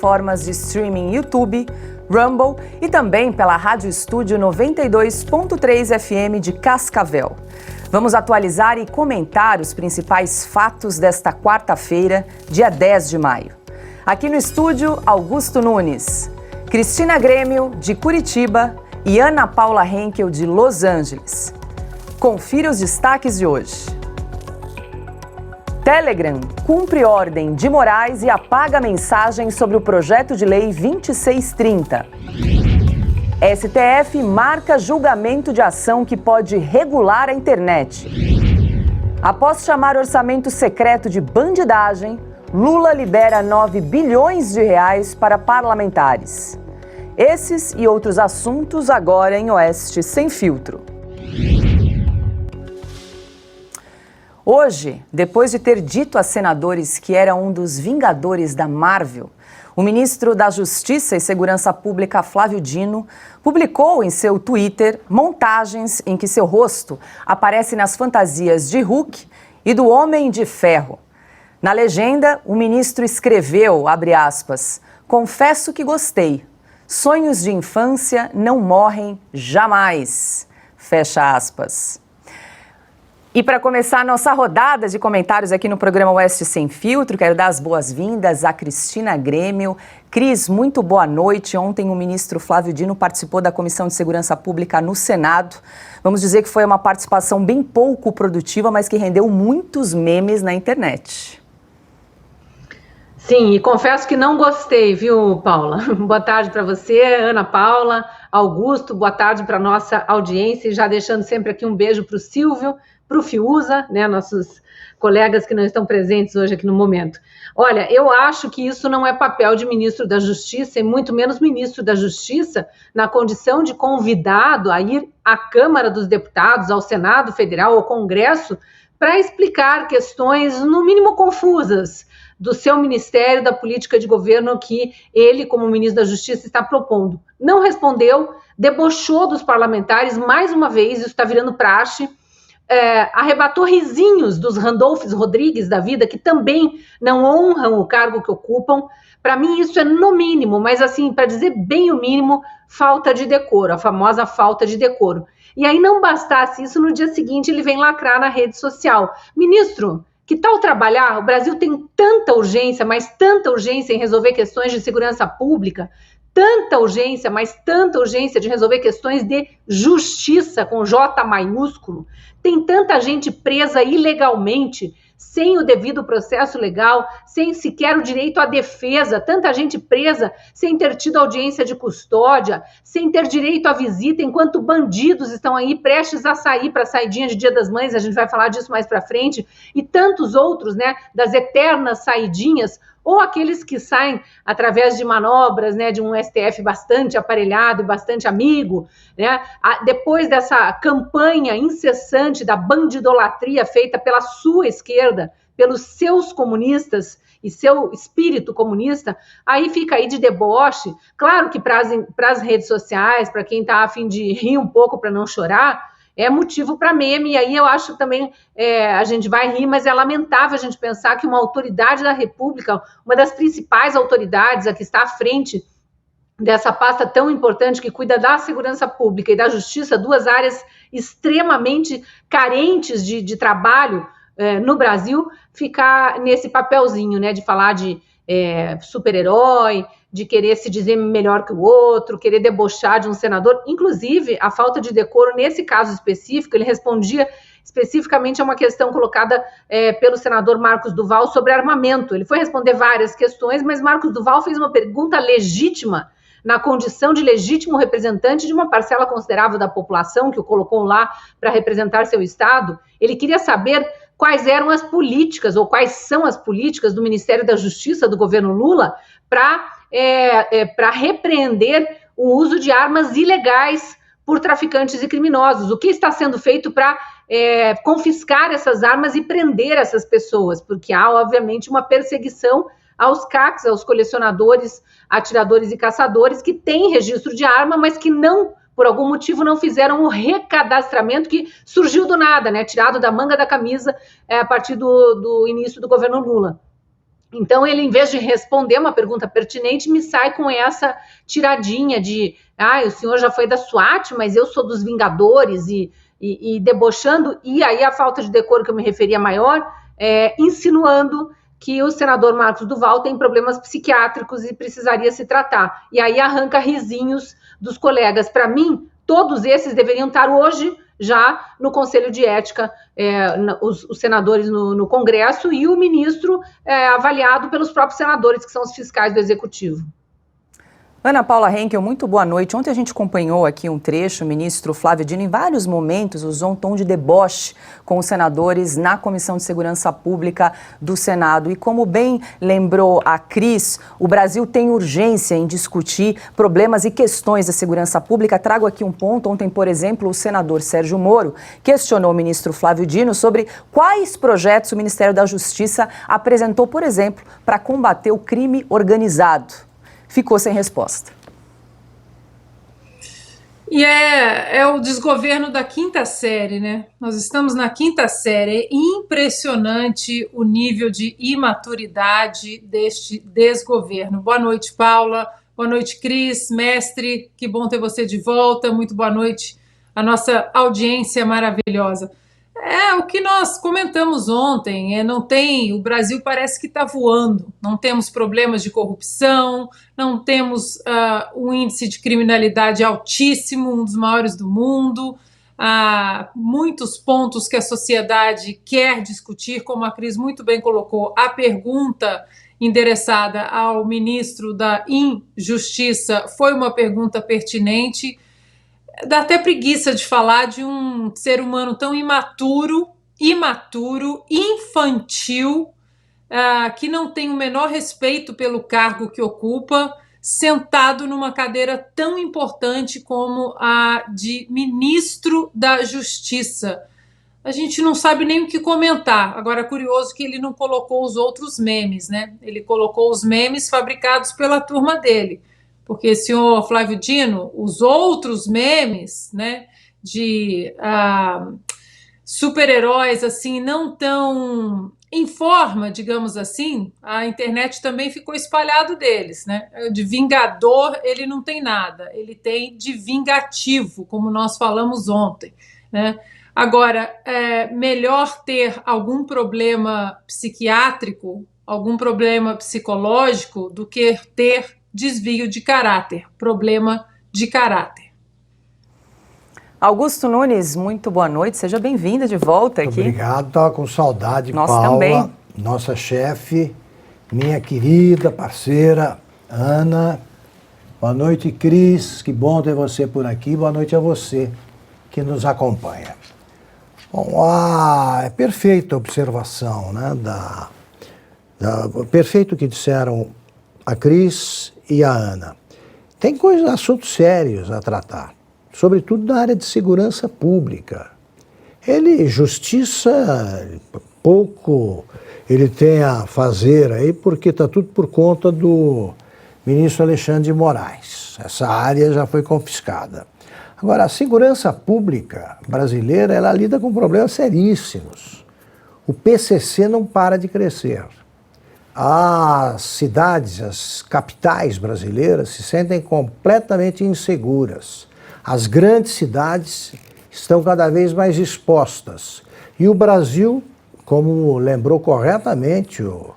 plataformas de streaming YouTube, Rumble e também pela Rádio Estúdio 92.3 FM de Cascavel. Vamos atualizar e comentar os principais fatos desta quarta-feira, dia 10 de maio. Aqui no estúdio, Augusto Nunes, Cristina Grêmio, de Curitiba, e Ana Paula Henkel, de Los Angeles. Confira os destaques de hoje. Telegram cumpre ordem de Moraes e apaga mensagem sobre o projeto de lei 2630. STF marca julgamento de ação que pode regular a internet. Após chamar orçamento secreto de bandidagem, Lula libera 9 bilhões de reais para parlamentares. Esses e outros assuntos agora em Oeste Sem Filtro. Hoje, depois de ter dito a senadores que era um dos vingadores da Marvel, o ministro da Justiça e Segurança Pública, Flávio Dino, publicou em seu Twitter montagens em que seu rosto aparece nas fantasias de Hulk e do Homem de Ferro. Na legenda, o ministro escreveu, abre aspas, "Confesso que gostei. Sonhos de infância não morrem jamais." Fecha aspas. E para começar a nossa rodada de comentários aqui no programa Oeste Sem Filtro, quero dar as boas-vindas a Cristina Grêmio. Cris, muito boa noite. Ontem o ministro Flávio Dino participou da Comissão de Segurança Pública no Senado. Vamos dizer que foi uma participação bem pouco produtiva, mas que rendeu muitos memes na internet. Sim, e confesso que não gostei, viu, Paula? Boa tarde para você, Ana Paula, Augusto, boa tarde para nossa audiência, e já deixando sempre aqui um beijo para o Silvio, para o Fiuza, né, nossos colegas que não estão presentes hoje aqui no momento. Olha, eu acho que isso não é papel de ministro da Justiça, e muito menos ministro da Justiça, na condição de convidado a ir à Câmara dos Deputados, ao Senado Federal, ao Congresso, para explicar questões, no mínimo, confusas do seu ministério, da política de governo que ele, como ministro da Justiça, está propondo. Não respondeu, debochou dos parlamentares, mais uma vez, isso está virando praxe, arrebatou risinhos dos Randolphs Rodrigues da vida, que também não honram o cargo que ocupam. Para mim isso é no mínimo, mas assim, para dizer bem o mínimo, falta de decoro, a famosa falta de decoro. E aí não bastasse isso, no dia seguinte ele vem lacrar na rede social. Ministro, que tal trabalhar? O Brasil tem tanta urgência, mas tanta urgência em resolver questões de segurança pública, tanta urgência, mas tanta urgência de resolver questões de justiça, com J maiúsculo. Tem tanta gente presa ilegalmente, sem o devido processo legal, sem sequer o direito à defesa, tanta gente presa sem ter tido audiência de custódia, sem ter direito à visita, enquanto bandidos estão aí prestes a sair para a saidinha de Dia das Mães, a gente vai falar disso mais para frente, e tantos outros, né, das eternas saidinhas, ou aqueles que saem através de manobras, né, de um STF bastante aparelhado, bastante amigo, né, depois dessa campanha incessante da bandidolatria feita pela sua esquerda, pelos seus comunistas e seu espírito comunista, aí fica aí de deboche. Claro que para as redes sociais, para quem está a fim de rir um pouco para não chorar, é motivo para meme, e aí eu acho também, a gente vai rir, mas é lamentável a gente pensar que uma autoridade da República, uma das principais autoridades, a que está à frente dessa pasta tão importante que cuida da segurança pública e da justiça, duas áreas extremamente carentes de trabalho no Brasil, ficar nesse papelzinho, né, de falar de super-herói, de querer se dizer melhor que o outro, querer debochar de um senador. Inclusive, a falta de decoro, nesse caso específico, ele respondia especificamente a uma questão colocada pelo senador Marcos Duval sobre armamento. Ele foi responder várias questões, mas Marcos Duval fez uma pergunta legítima, na condição de legítimo representante de uma parcela considerável da população que o colocou lá para representar seu estado. Ele queria saber quais eram as políticas, ou quais são as políticas do Ministério da Justiça do governo Lula para repreender o uso de armas ilegais por traficantes e criminosos. O que está sendo feito para confiscar essas armas e prender essas pessoas? Porque há, obviamente, uma perseguição aos CACs, aos colecionadores, atiradores e caçadores que têm registro de arma, mas que não, por algum motivo, não fizeram o recadastramento que surgiu do nada, né, tirado da manga da camisa a partir do início do governo Lula. Então, ele, em vez de responder uma pergunta pertinente, me sai com essa tiradinha de o senhor já foi da SWAT, mas eu sou dos Vingadores, e debochando, e aí a falta de decoro que eu me referia maior, insinuando que o senador Marcos Duval tem problemas psiquiátricos e precisaria se tratar. E aí arranca risinhos dos colegas. Para mim, todos esses deveriam estar hoje já no Conselho de Ética, os senadores no Congresso e o ministro avaliado pelos próprios senadores, que são os fiscais do Executivo. Ana Paula Henkel, muito boa noite. Ontem a gente acompanhou aqui um trecho, o ministro Flávio Dino, em vários momentos, usou um tom de deboche com os senadores na Comissão de Segurança Pública do Senado. E como bem lembrou a Cris, o Brasil tem urgência em discutir problemas e questões da segurança pública. Trago aqui um ponto. Ontem, por exemplo, o senador Sérgio Moro questionou o ministro Flávio Dino sobre quais projetos o Ministério da Justiça apresentou, por exemplo, para combater o crime organizado. Ficou sem resposta. E é o desgoverno da quinta série, né? Nós estamos na quinta série. É impressionante o nível de imaturidade deste desgoverno. Boa noite, Paula. Boa noite, Cris, mestre. Que bom ter você de volta. Muito boa noite à nossa audiência maravilhosa. É o que nós comentamos ontem, o Brasil parece que está voando, não temos problemas de corrupção, não temos um índice de criminalidade altíssimo, um dos maiores do mundo, muitos pontos que a sociedade quer discutir, como a Cris muito bem colocou, a pergunta endereçada ao ministro da Injustiça foi uma pergunta pertinente. Dá até preguiça de falar de um ser humano tão imaturo, infantil, que não tem o menor respeito pelo cargo que ocupa, sentado numa cadeira tão importante como a de ministro da Justiça. A gente não sabe nem o que comentar. Agora, é curioso que ele não colocou os outros memes, né? Ele colocou os memes fabricados pela turma dele. Porque, senhor Flávio Dino, os outros memes, né, de super-heróis assim, não tão em forma, digamos assim, a internet também ficou espalhado deles, né? De vingador ele não tem nada, ele tem de vingativo, como nós falamos ontem, né? Agora, melhor ter algum problema psiquiátrico, algum problema psicológico, do que ter desvio de caráter, problema de caráter. Augusto Nunes, muito boa noite, seja bem-vinda de volta aqui. Obrigado, estava com saudade, Nós Paula, também. Nossa chefe, minha querida parceira, Ana. Boa noite, Cris, que bom ter você por aqui, boa noite a você que nos acompanha. Bom, é perfeita a observação, né, perfeito o que disseram a Cris e a Ana. Tem assuntos sérios a tratar, sobretudo na área de segurança pública. Justiça, pouco ele tem a fazer aí, porque está tudo por conta do ministro Alexandre de Moraes. Essa área já foi confiscada. Agora, a segurança pública brasileira, ela lida com problemas seríssimos. O PCC não para de crescer. As cidades, as capitais brasileiras se sentem completamente inseguras. As grandes cidades estão cada vez mais expostas. E o Brasil, como lembrou corretamente o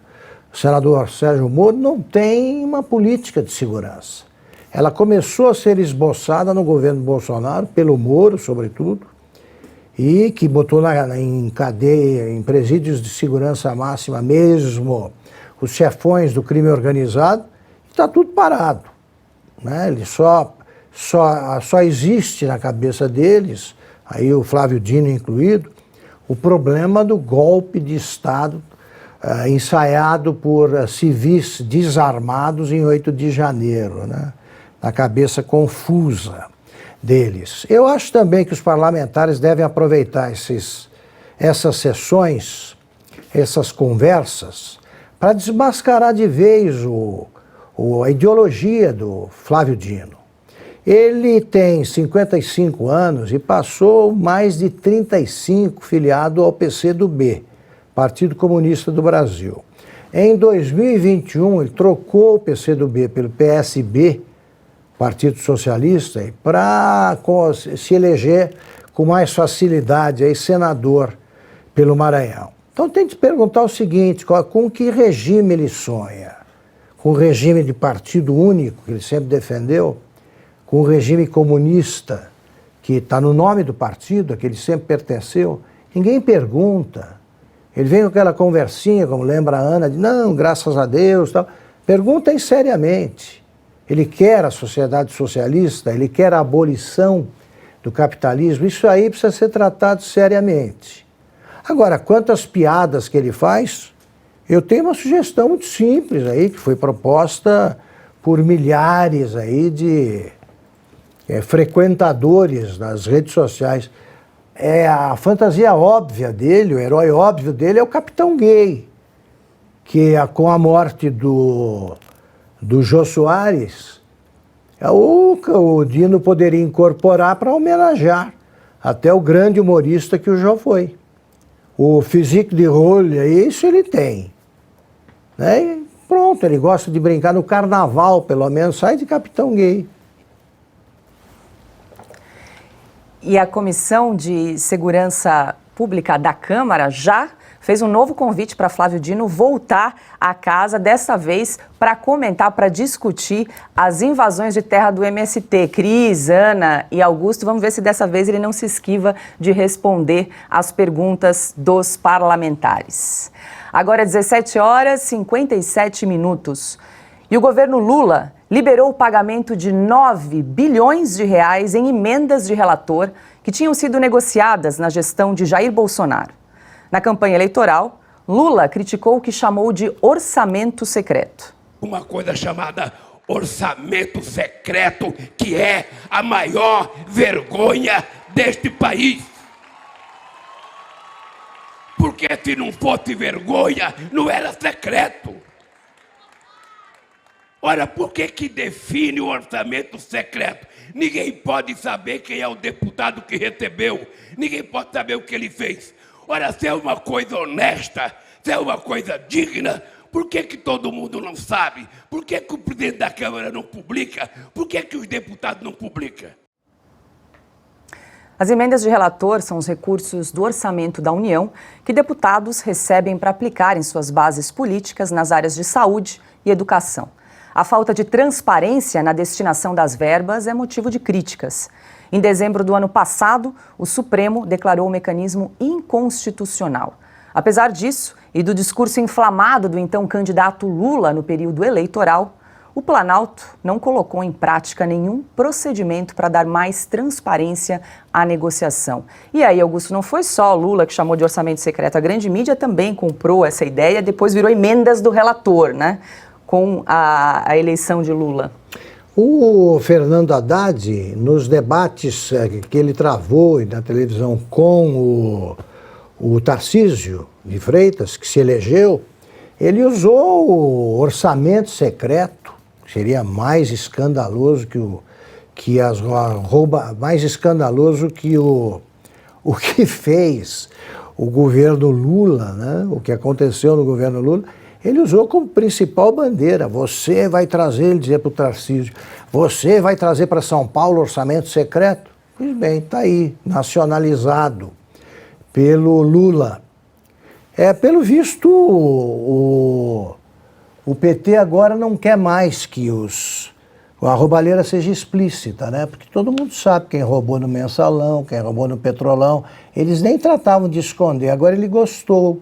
senador Sérgio Moro, não tem uma política de segurança. Ela começou a ser esboçada no governo Bolsonaro, pelo Moro, sobretudo, e que botou em cadeia, em presídios de segurança máxima mesmo, os chefões do crime organizado, está tudo parado, né? Ele só existe na cabeça deles, aí o Flávio Dino incluído, o problema do golpe de Estado ensaiado por civis desarmados em 8 de janeiro, né? Na cabeça confusa deles. Eu acho também que os parlamentares devem aproveitar essas sessões, essas conversas, para desmascarar de vez a ideologia do Flávio Dino. Ele tem 55 anos e passou mais de 35 filiado ao PCdoB, Partido Comunista do Brasil. Em 2021, ele trocou o PCdoB pelo PSB, Partido Socialista, para se eleger com mais facilidade aí, senador pelo Maranhão. Então tem que se perguntar o seguinte, com que regime ele sonha? Com o regime de partido único, que ele sempre defendeu, com o regime comunista, que está no nome do partido, a que ele sempre pertenceu? Ninguém pergunta. Ele vem com aquela conversinha, como lembra a Ana, de não, graças a Deus, tal. Perguntem seriamente. Ele quer a sociedade socialista, ele quer a abolição do capitalismo, isso aí precisa ser tratado seriamente. Agora, quantas piadas que ele faz, eu tenho uma sugestão muito simples aí, que foi proposta por milhares aí de frequentadores das redes sociais. A fantasia óbvia dele, o herói óbvio dele é o Capitão Gay, que com a morte do Jô Soares, o Dino poderia incorporar para homenagear até o grande humorista que o Jô foi. O physique de rôle, isso ele tem. Né? E pronto, ele gosta de brincar no carnaval, pelo menos, sai de Capitão Gay. E a Comissão de Segurança Pública da Câmara já fez um novo convite para Flávio Dino voltar à casa, dessa vez para comentar, para discutir as invasões de terra do MST. Cris, Ana e Augusto, vamos ver se dessa vez ele não se esquiva de responder às perguntas dos parlamentares. Agora 17h57. E o governo Lula liberou o pagamento de 9 bilhões de reais em emendas de relator que tinham sido negociadas na gestão de Jair Bolsonaro. Na campanha eleitoral, Lula criticou o que chamou de orçamento secreto. Uma coisa chamada orçamento secreto, que é a maior vergonha deste país. Porque se não fosse vergonha, não era secreto. Ora, por que define o orçamento secreto? Ninguém pode saber quem é o deputado que recebeu. Ninguém pode saber o que ele fez. Ora, se é uma coisa honesta, se é uma coisa digna, por que todo mundo não sabe? Por que o presidente da Câmara não publica? Por que os deputados não publicam? As emendas de relator são os recursos do orçamento da União que deputados recebem para aplicar em suas bases políticas nas áreas de saúde e educação. A falta de transparência na destinação das verbas é motivo de críticas. Em dezembro do ano passado, o Supremo declarou o mecanismo inconstitucional. Apesar disso, e do discurso inflamado do então candidato Lula no período eleitoral, o Planalto não colocou em prática nenhum procedimento para dar mais transparência à negociação. E aí, Augusto, não foi só Lula que chamou de orçamento secreto, a grande mídia também comprou essa ideia, depois virou emendas do relator, né? Com a eleição de Lula. O Fernando Haddad, nos debates que ele travou na televisão com o Tarcísio de Freitas, que se elegeu, ele usou o orçamento secreto, que seria mais escandaloso mais escandaloso que o que fez o governo Lula, né? O que aconteceu no governo Lula. Ele usou como principal bandeira, você vai trazer, ele dizia para o Tarcísio, você vai trazer para São Paulo orçamento secreto? Pois bem, está aí, nacionalizado pelo Lula. Pelo visto, o PT agora não quer mais que a roubalheira seja explícita, né? Porque todo mundo sabe quem roubou no Mensalão, quem roubou no Petrolão. Eles nem tratavam de esconder, agora ele gostou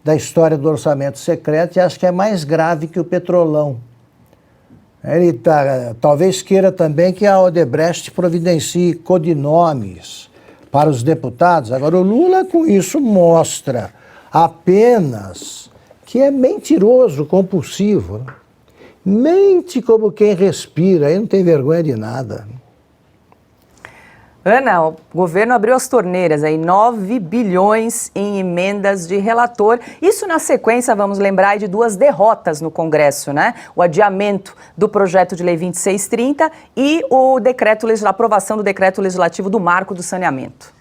da história do orçamento secreto e acho que é mais grave que o Petrolão. Ele talvez queira também que a Odebrecht providencie codinomes para os deputados. Agora, o Lula, com isso, mostra apenas que é mentiroso, compulsivo. Né? Mente como quem respira, aí não tem vergonha de nada. Ana, o governo abriu as torneiras, aí 9 bilhões em emendas de relator. Isso na sequência, vamos lembrar, de 2 derrotas no Congresso, né? O adiamento do projeto de lei 2630 e a aprovação do decreto legislativo do marco do saneamento.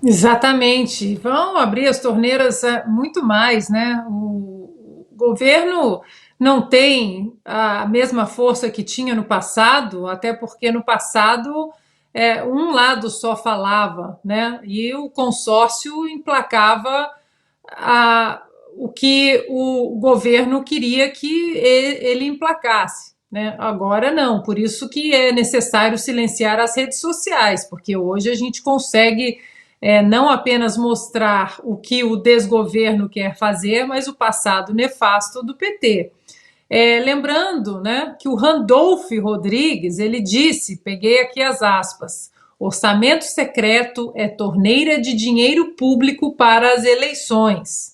Exatamente. Vão abrir as torneiras muito mais, né? O governo não tem a mesma força que tinha no passado, até porque no passado um lado só falava, né? E o consórcio emplacava o que o governo queria que ele emplacasse, né? Agora não, por isso que é necessário silenciar as redes sociais, porque hoje a gente consegue não apenas mostrar o que o desgoverno quer fazer, mas o passado nefasto do PT. Lembrando, né, que o Randolph Rodrigues, ele disse, peguei aqui as aspas, orçamento secreto é torneira de dinheiro público para as eleições.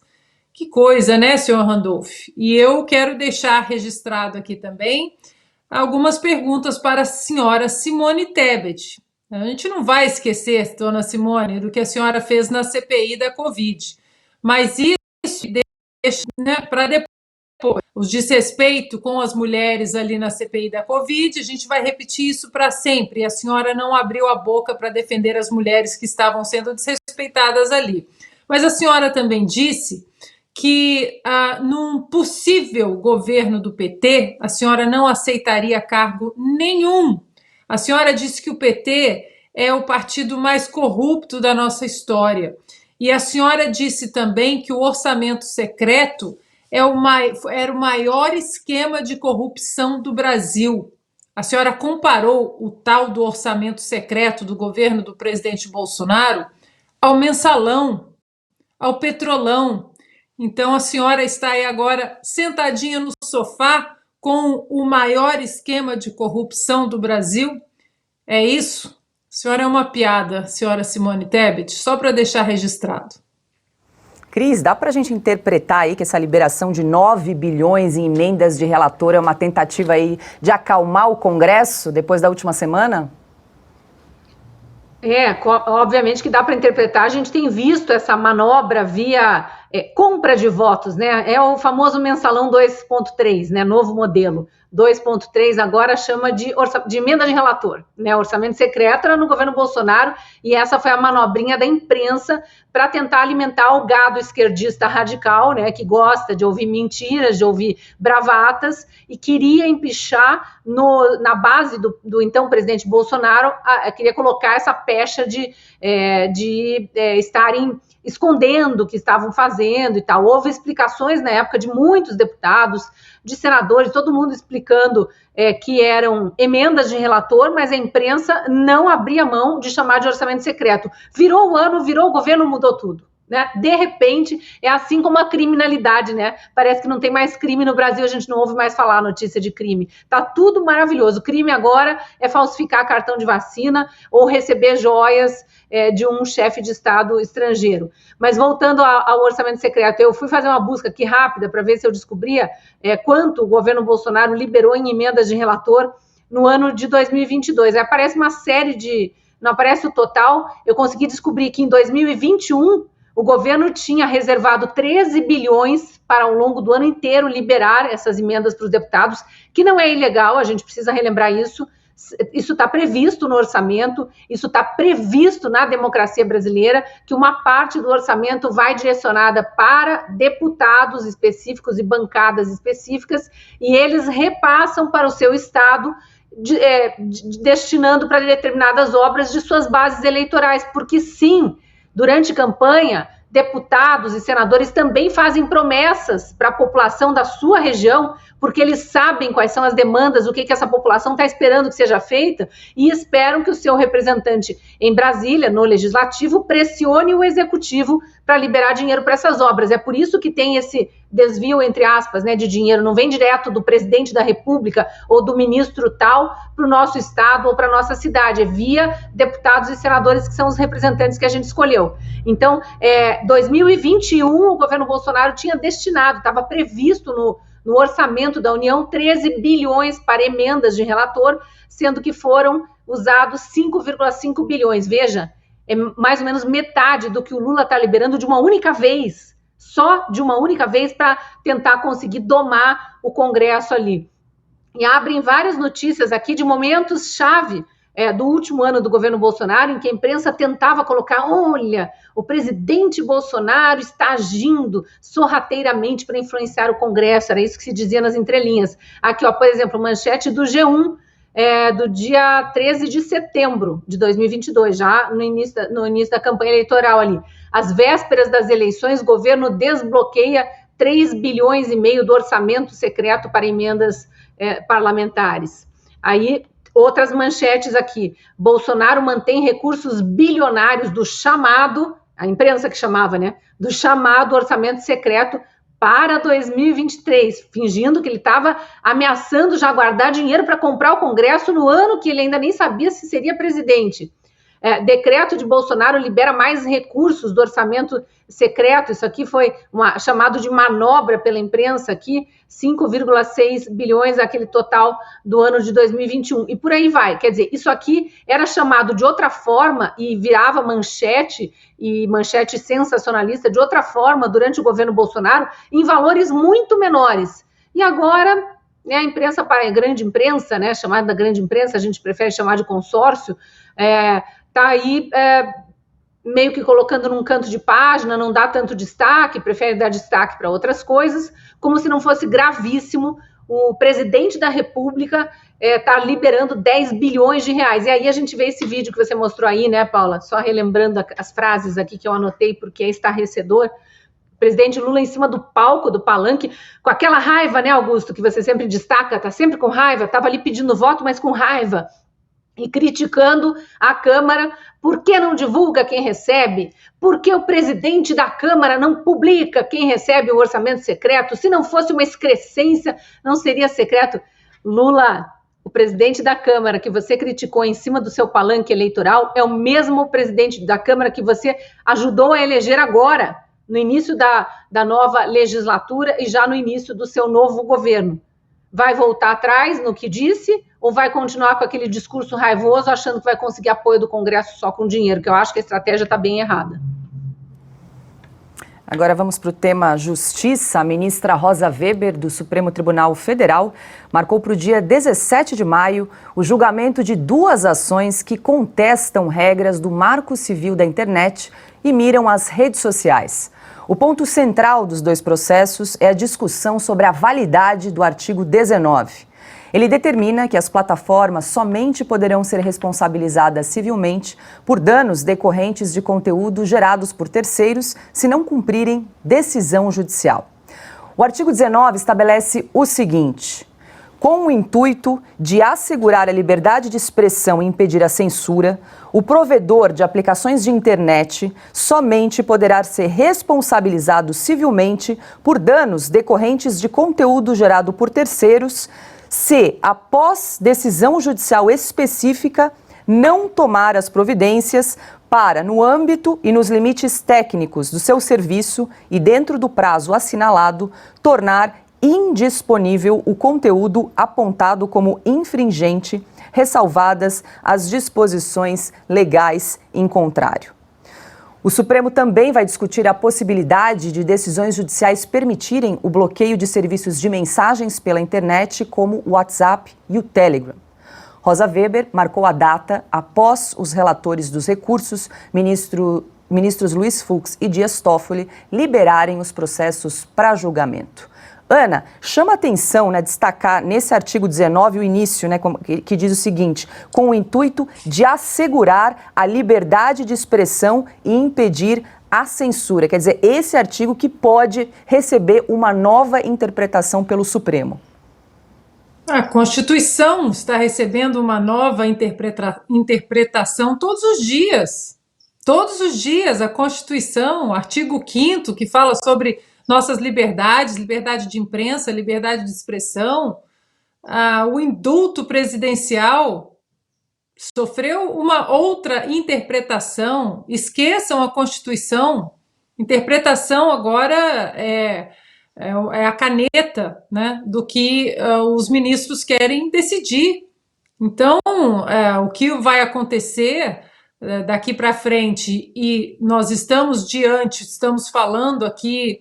Que coisa, né, senhor Randolph? E eu quero deixar registrado aqui também algumas perguntas para a senhora Simone Tebet. A gente não vai esquecer, dona Simone, do que a senhora fez na CPI da Covid, mas isso deixa, né, para depois. Os desrespeito com as mulheres ali na CPI da Covid, a gente vai repetir isso para sempre. A senhora não abriu a boca para defender as mulheres que estavam sendo desrespeitadas ali. Mas a senhora também disse que num possível governo do PT, a senhora não aceitaria cargo nenhum. A senhora disse que o PT é o partido mais corrupto da nossa história. E a senhora disse também que o orçamento secreto era o maior esquema de corrupção do Brasil. A senhora comparou o tal do orçamento secreto do governo do presidente Bolsonaro ao mensalão, ao petrolão. Então a senhora está aí agora sentadinha no sofá com o maior esquema de corrupção do Brasil? É isso? A senhora é uma piada, senhora Simone Tebet, só para deixar registrado. Cris, dá para a gente interpretar aí que essa liberação de 9 bilhões em emendas de relator é uma tentativa aí de acalmar o Congresso depois da última semana? Obviamente que dá para interpretar, a gente tem visto essa manobra via compra de votos, né? É o famoso mensalão 2.3, né? Novo modelo. 2.3 agora chama de emenda de relator, né? Orçamento secreto era no governo Bolsonaro e essa foi a manobrinha da imprensa para tentar alimentar o gado esquerdista radical, né? Que gosta de ouvir mentiras, de ouvir bravatas e queria empichar na base do então presidente Bolsonaro, queria colocar essa pecha de estarem escondendo o que estavam fazendo e tal. Houve explicações na época de muitos deputados, de senadores, todo mundo explicando que eram emendas de relator, mas a imprensa não abria mão de chamar de orçamento secreto. Virou o ano, virou o governo, mudou tudo. Né? De repente, é assim como a criminalidade, né? Parece que não tem mais crime no Brasil, a gente não ouve mais falar notícia de crime. Tá tudo maravilhoso. O crime agora é falsificar cartão de vacina ou receber joias de um chefe de Estado estrangeiro. Mas voltando ao orçamento secreto, eu fui fazer uma busca aqui rápida para ver se eu descobria quanto o governo Bolsonaro liberou em emendas de relator no ano de 2022. Aí aparece uma série de... Não aparece o total, eu consegui descobrir que em 2021... o governo tinha reservado 13 bilhões para, ao longo do ano inteiro, liberar essas emendas para os deputados, que não é ilegal, a gente precisa relembrar isso. Isso está previsto no orçamento, isso está previsto na democracia brasileira, que uma parte do orçamento vai direcionada para deputados específicos e bancadas específicas, e eles repassam para o seu estado, destinando para determinadas obras de suas bases eleitorais, porque sim, durante campanha, deputados e senadores também fazem promessas para a população da sua região, porque eles sabem quais são as demandas, o que essa população está esperando que seja feita, e esperam que o seu representante em Brasília, no Legislativo, pressione o Executivo para liberar dinheiro para essas obras. É por isso que tem esse desvio, entre aspas, né, de dinheiro, não vem direto do presidente da República ou do ministro tal para o nosso estado ou para a nossa cidade, é via deputados e senadores que são os representantes que a gente escolheu. Então, 2021, o governo Bolsonaro tinha destinado, estava previsto no orçamento da União, 13 bilhões para emendas de relator, sendo que foram usados 5,5 bilhões. Veja, é mais ou menos metade do que o Lula está liberando de uma única vez, só de uma única vez, para tentar conseguir domar o Congresso ali. E abrem várias notícias aqui de momentos-chave do último ano do governo Bolsonaro, em que a imprensa tentava colocar, olha, o presidente Bolsonaro está agindo sorrateiramente para influenciar o Congresso, era isso que se dizia nas entrelinhas. Aqui, ó, por exemplo, manchete do G1, do dia 13 de setembro de 2022, já no início da campanha eleitoral ali. Às vésperas das eleições, o governo desbloqueia 3,5 bilhões do orçamento secreto para emendas parlamentares. Aí, outras manchetes aqui. Bolsonaro mantém recursos bilionários do chamado, a imprensa que chamava, né? Do chamado orçamento secreto para 2023, fingindo que ele estava ameaçando já guardar dinheiro para comprar o Congresso no ano que ele ainda nem sabia se seria presidente. Decreto de Bolsonaro libera mais recursos do orçamento secreto, isso aqui foi chamado de manobra pela imprensa aqui, 5,6 bilhões, aquele total do ano de 2021, e por aí vai. Quer dizer, isso aqui era chamado de outra forma e virava manchete, e manchete sensacionalista de outra forma durante o governo Bolsonaro, em valores muito menores. E agora, a imprensa, a grande imprensa, né, chamada da grande imprensa, a gente prefere chamar de consórcio, está aí meio que colocando num canto de página, não dá tanto destaque, prefere dar destaque para outras coisas, como se não fosse gravíssimo o presidente da República tá liberando 10 bilhões de reais. E aí a gente vê esse vídeo que você mostrou aí, né, Paula? Só relembrando as frases aqui que eu anotei, porque é estarrecedor. O presidente Lula em cima do palco, do palanque, com aquela raiva, né, Augusto, que você sempre destaca, tá sempre com raiva, estava ali pedindo voto, mas com raiva, e criticando a Câmara. Por que não divulga quem recebe? Por que o presidente da Câmara não publica quem recebe o orçamento secreto? Se não fosse uma excrescência, não seria secreto. Lula, o presidente da Câmara que você criticou em cima do seu palanque eleitoral é o mesmo presidente da Câmara que você ajudou a eleger agora, no início da nova legislatura e já no início do seu novo governo. Vai voltar atrás no que disse ou vai continuar com aquele discurso raivoso achando que vai conseguir apoio do Congresso só com dinheiro, que eu acho que a estratégia está bem errada. Agora vamos para o tema Justiça. A ministra Rosa Weber, do Supremo Tribunal Federal, marcou para o dia 17 de maio o julgamento de 2 ações que contestam regras do Marco Civil da Internet e miram as redes sociais. O ponto central dos 2 processos é a discussão sobre a validade do artigo 19. Ele determina que as plataformas somente poderão ser responsabilizadas civilmente por danos decorrentes de conteúdo gerados por terceiros se não cumprirem decisão judicial. O artigo 19 estabelece o seguinte: com o intuito de assegurar a liberdade de expressão e impedir a censura, o provedor de aplicações de internet somente poderá ser responsabilizado civilmente por danos decorrentes de conteúdo gerado por terceiros se, após decisão judicial específica, não tomar as providências para, no âmbito e nos limites técnicos do seu serviço e dentro do prazo assinalado, tornar indisponível o conteúdo apontado como infringente, ressalvadas as disposições legais em contrário. O Supremo também vai discutir a possibilidade de decisões judiciais permitirem o bloqueio de serviços de mensagens pela internet, como o WhatsApp e o Telegram. Rosa Weber marcou a data após os relatores dos recursos, ministros Luiz Fux e Dias Toffoli, liberarem os processos para julgamento. Ana, chama atenção, destacar nesse artigo 19 o início, que diz o seguinte: com o intuito de assegurar a liberdade de expressão e impedir a censura. Quer dizer, esse artigo que pode receber uma nova interpretação pelo Supremo. A Constituição está recebendo uma nova interpretação todos os dias. Todos os dias, a Constituição, o artigo 5º, que fala sobre nossas liberdades, liberdade de imprensa, liberdade de expressão, o indulto presidencial sofreu uma outra interpretação. Esqueçam a Constituição. Interpretação agora é a caneta, do que os ministros querem decidir. Então, o que vai acontecer daqui para frente, e nós estamos falando aqui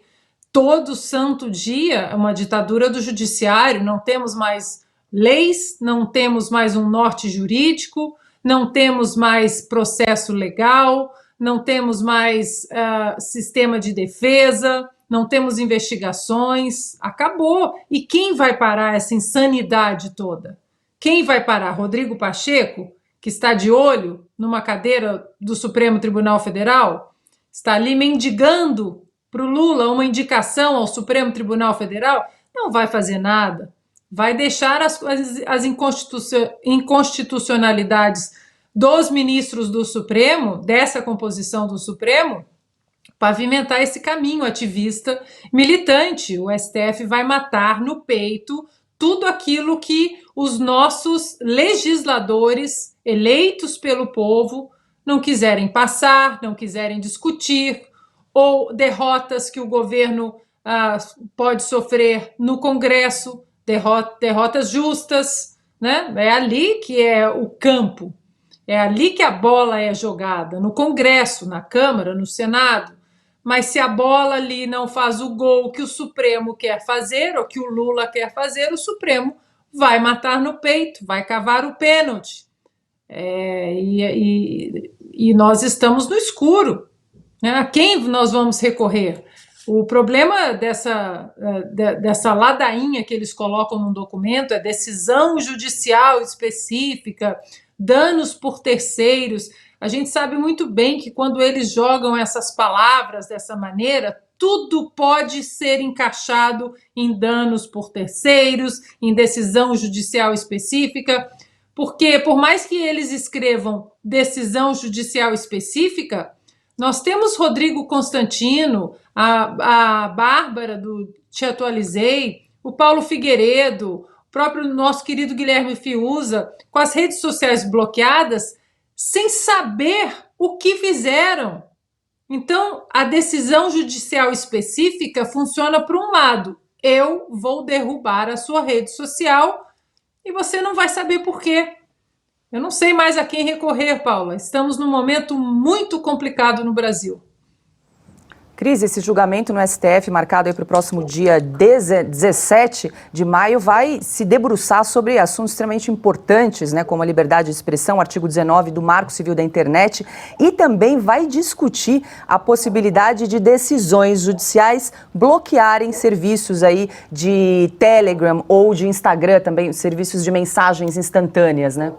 todo santo dia, uma ditadura do judiciário, não temos mais leis, não temos mais um norte jurídico, não temos mais processo legal, não temos mais sistema de defesa, não temos investigações, acabou. E quem vai parar essa insanidade toda? Quem vai parar? Rodrigo Pacheco, que está de olho numa cadeira do Supremo Tribunal Federal? Está ali mendigando para o Lula uma indicação ao Supremo Tribunal Federal? Não vai fazer nada. Vai deixar as inconstitucionalidades dos ministros do Supremo, dessa composição do Supremo, pavimentar esse caminho ativista militante. O STF vai matar no peito tudo aquilo que os nossos legisladores, eleitos pelo povo, não quiserem passar, não quiserem discutir, ou derrotas que o governo pode sofrer no Congresso, derrotas justas, né? É ali que é o campo, é ali que a bola é jogada, no Congresso, na Câmara, no Senado. Mas se a bola ali não faz o gol que o Supremo quer fazer, ou que o Lula quer fazer, o Supremo vai matar no peito, vai cavar o pênalti. E nós estamos no escuro. Né? A quem nós vamos recorrer? O problema dessa ladainha que eles colocam no documento é decisão judicial específica, danos por terceiros. A gente sabe muito bem que quando eles jogam essas palavras dessa maneira, tudo pode ser encaixado em danos por terceiros, em decisão judicial específica, porque por mais que eles escrevam decisão judicial específica, nós temos Rodrigo Constantino, a Bárbara do Te Atualizei, o Paulo Figueiredo, o próprio nosso querido Guilherme Fiuza, com as redes sociais bloqueadas, sem saber o que fizeram. Então, a decisão judicial específica funciona para um lado. Eu vou derrubar a sua rede social e você não vai saber por quê. Eu não sei mais a quem recorrer, Paula. Estamos num momento muito complicado no Brasil. Cris, esse julgamento no STF, marcado para o próximo dia 17 de maio, vai se debruçar sobre assuntos extremamente importantes, né, como a liberdade de expressão, artigo 19 do Marco Civil da Internet, e também vai discutir a possibilidade de decisões judiciais bloquearem serviços aí de Telegram ou de Instagram, também serviços de mensagens instantâneas, né?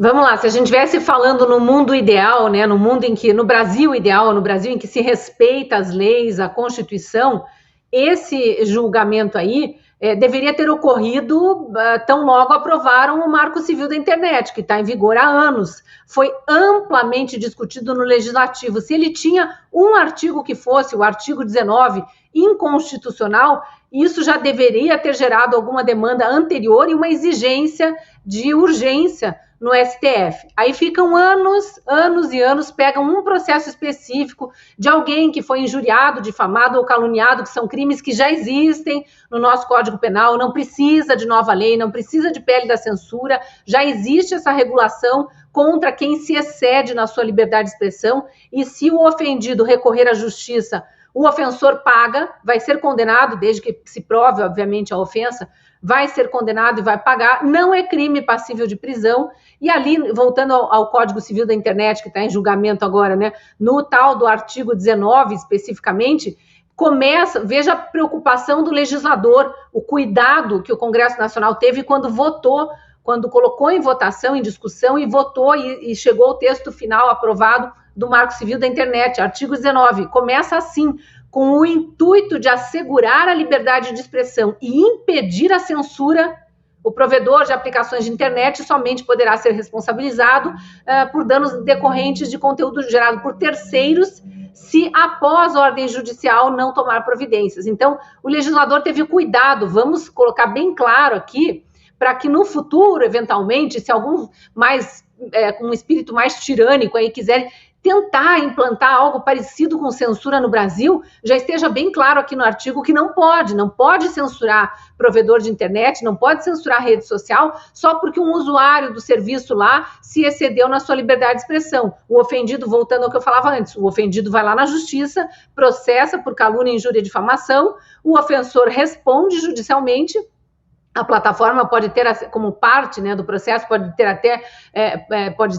Vamos lá, se a gente estivesse falando no mundo ideal, né, no mundo em que, no Brasil ideal, no Brasil em que se respeita as leis, a Constituição, esse julgamento aí deveria ter ocorrido tão logo aprovaram o Marco Civil da Internet, que está em vigor há anos. Foi amplamente discutido no Legislativo. Se ele tinha um artigo que fosse, o artigo 19, inconstitucional, isso já deveria ter gerado alguma demanda anterior e uma exigência de urgência no STF. Aí ficam anos e anos, pegam um processo específico de alguém que foi injuriado, difamado ou caluniado, que são crimes que já existem no nosso Código Penal, não precisa de nova lei, não precisa de pele da censura, já existe essa regulação contra quem se excede na sua liberdade de expressão, e se o ofendido recorrer à justiça, o ofensor paga, vai ser condenado, desde que se prove, obviamente, a ofensa, vai ser condenado e vai pagar, não é crime passível de prisão. E ali, voltando ao Código Civil da Internet, que está em julgamento agora, né, no tal do artigo 19, especificamente, veja a preocupação do legislador, o cuidado que o Congresso Nacional teve quando votou, quando colocou em votação, em discussão, e votou e chegou ao texto final aprovado do Marco Civil da Internet, artigo 19, começa assim, com o intuito de assegurar a liberdade de expressão e impedir a censura. O provedor de aplicações de internet somente poderá ser responsabilizado por danos decorrentes de conteúdo gerado por terceiros, se após ordem judicial não tomar providências. Então, o legislador teve cuidado, vamos colocar bem claro aqui, para que no futuro, eventualmente, se algum com um espírito mais tirânico aí quiser tentar implantar algo parecido com censura no Brasil, já esteja bem claro aqui no artigo que não pode censurar provedor de internet, não pode censurar rede social, só porque um usuário do serviço lá se excedeu na sua liberdade de expressão. O ofendido, voltando ao que eu falava antes, o ofendido vai lá na justiça, processa por calúnia, injúria e difamação, o ofensor responde judicialmente, A plataforma pode ter, como parte, né, do processo, pode